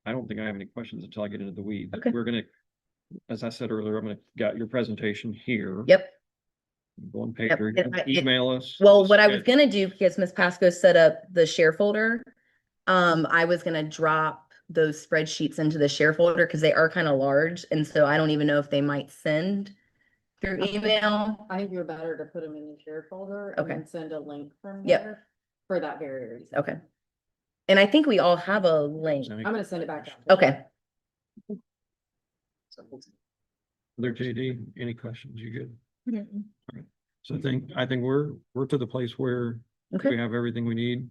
I don't think I have any questions until I get into the weeds. Okay. We're gonna, as I said earlier, I'm gonna got your presentation here. Yep. Go on Yep, paper, and email us. Well, what I was schedule. gonna do, because Ms. Pasco set up the share folder, I was gonna drop those spreadsheets into the share folder because they are kind of large, and so I don't even know if they might send through email. I think you're better to put them in the share folder Okay. and then send a link from Yep. there for that very reason. Okay. And I think we all have a link. Any I'm gonna send it back. out. Okay. Other JD, any questions? You good? So I think we're to the place where we Okay. have everything we need.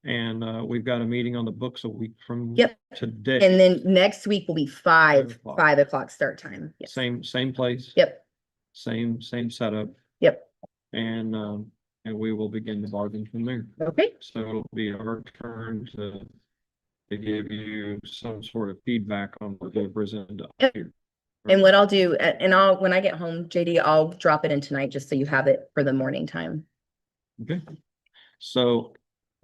And we've got a meeting on the books a week from Yep. today. And then next week will be 5 5 o'clock start time. Yes. Same place. Yep. Same setup. Yep. And we will begin the bargain from there. Okay. So it'll be our turn to give you some sort of feedback on what they presented up Yep. here. And what I'll do, and when I get home, JD, I'll drop it in tonight just so you have it for the morning time. Okay. So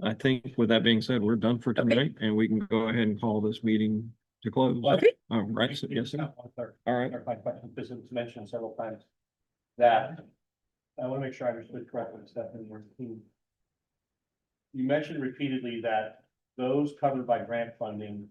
I think with that being said, we're done for Okay. tonight and we can go ahead and call this meeting to close. Okay. All right. So yes, sir. One third. All right. Clarify question, because it was mentioned several times that I want to make sure I understood correctly, Stephanie. You mentioned repeatedly that those covered by grant funding,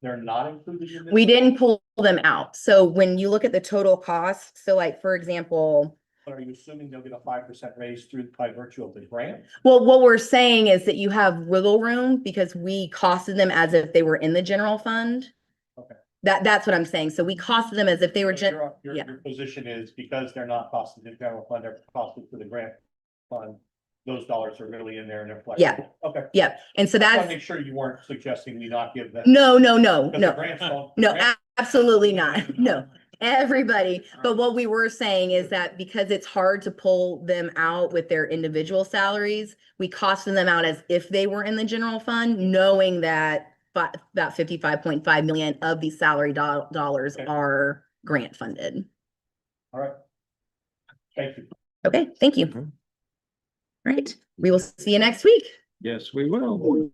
they're not included in this. We didn't pull them out. So when you look at the total cost, so like, for example, But are you assuming they'll get a 5% raise through by virtue of the grant? well, what we're saying is that you have wiggle room because we costed them as if they were in the general fund. Okay. That's what I'm saying. So we costed them as if they were So yeah. your position is because they're not costed in the general fund, they're costed for the grant fund. Those dollars are really in there and they're flexible. Okay. Yep. And so I want to that's, make sure you weren't suggesting we not give them. no, Because the no, grants don't- no, grants- absolutely not. No. Everybody, but what we were saying is that because it's hard to pull them out with their individual salaries, we costed them out as if they were in the general fund, knowing that about 55.5 million of these salary dollars Okay. are grant funded. All right. Thank you. Okay, thank you. Okay. Right, we will see you next week. Yes, we will.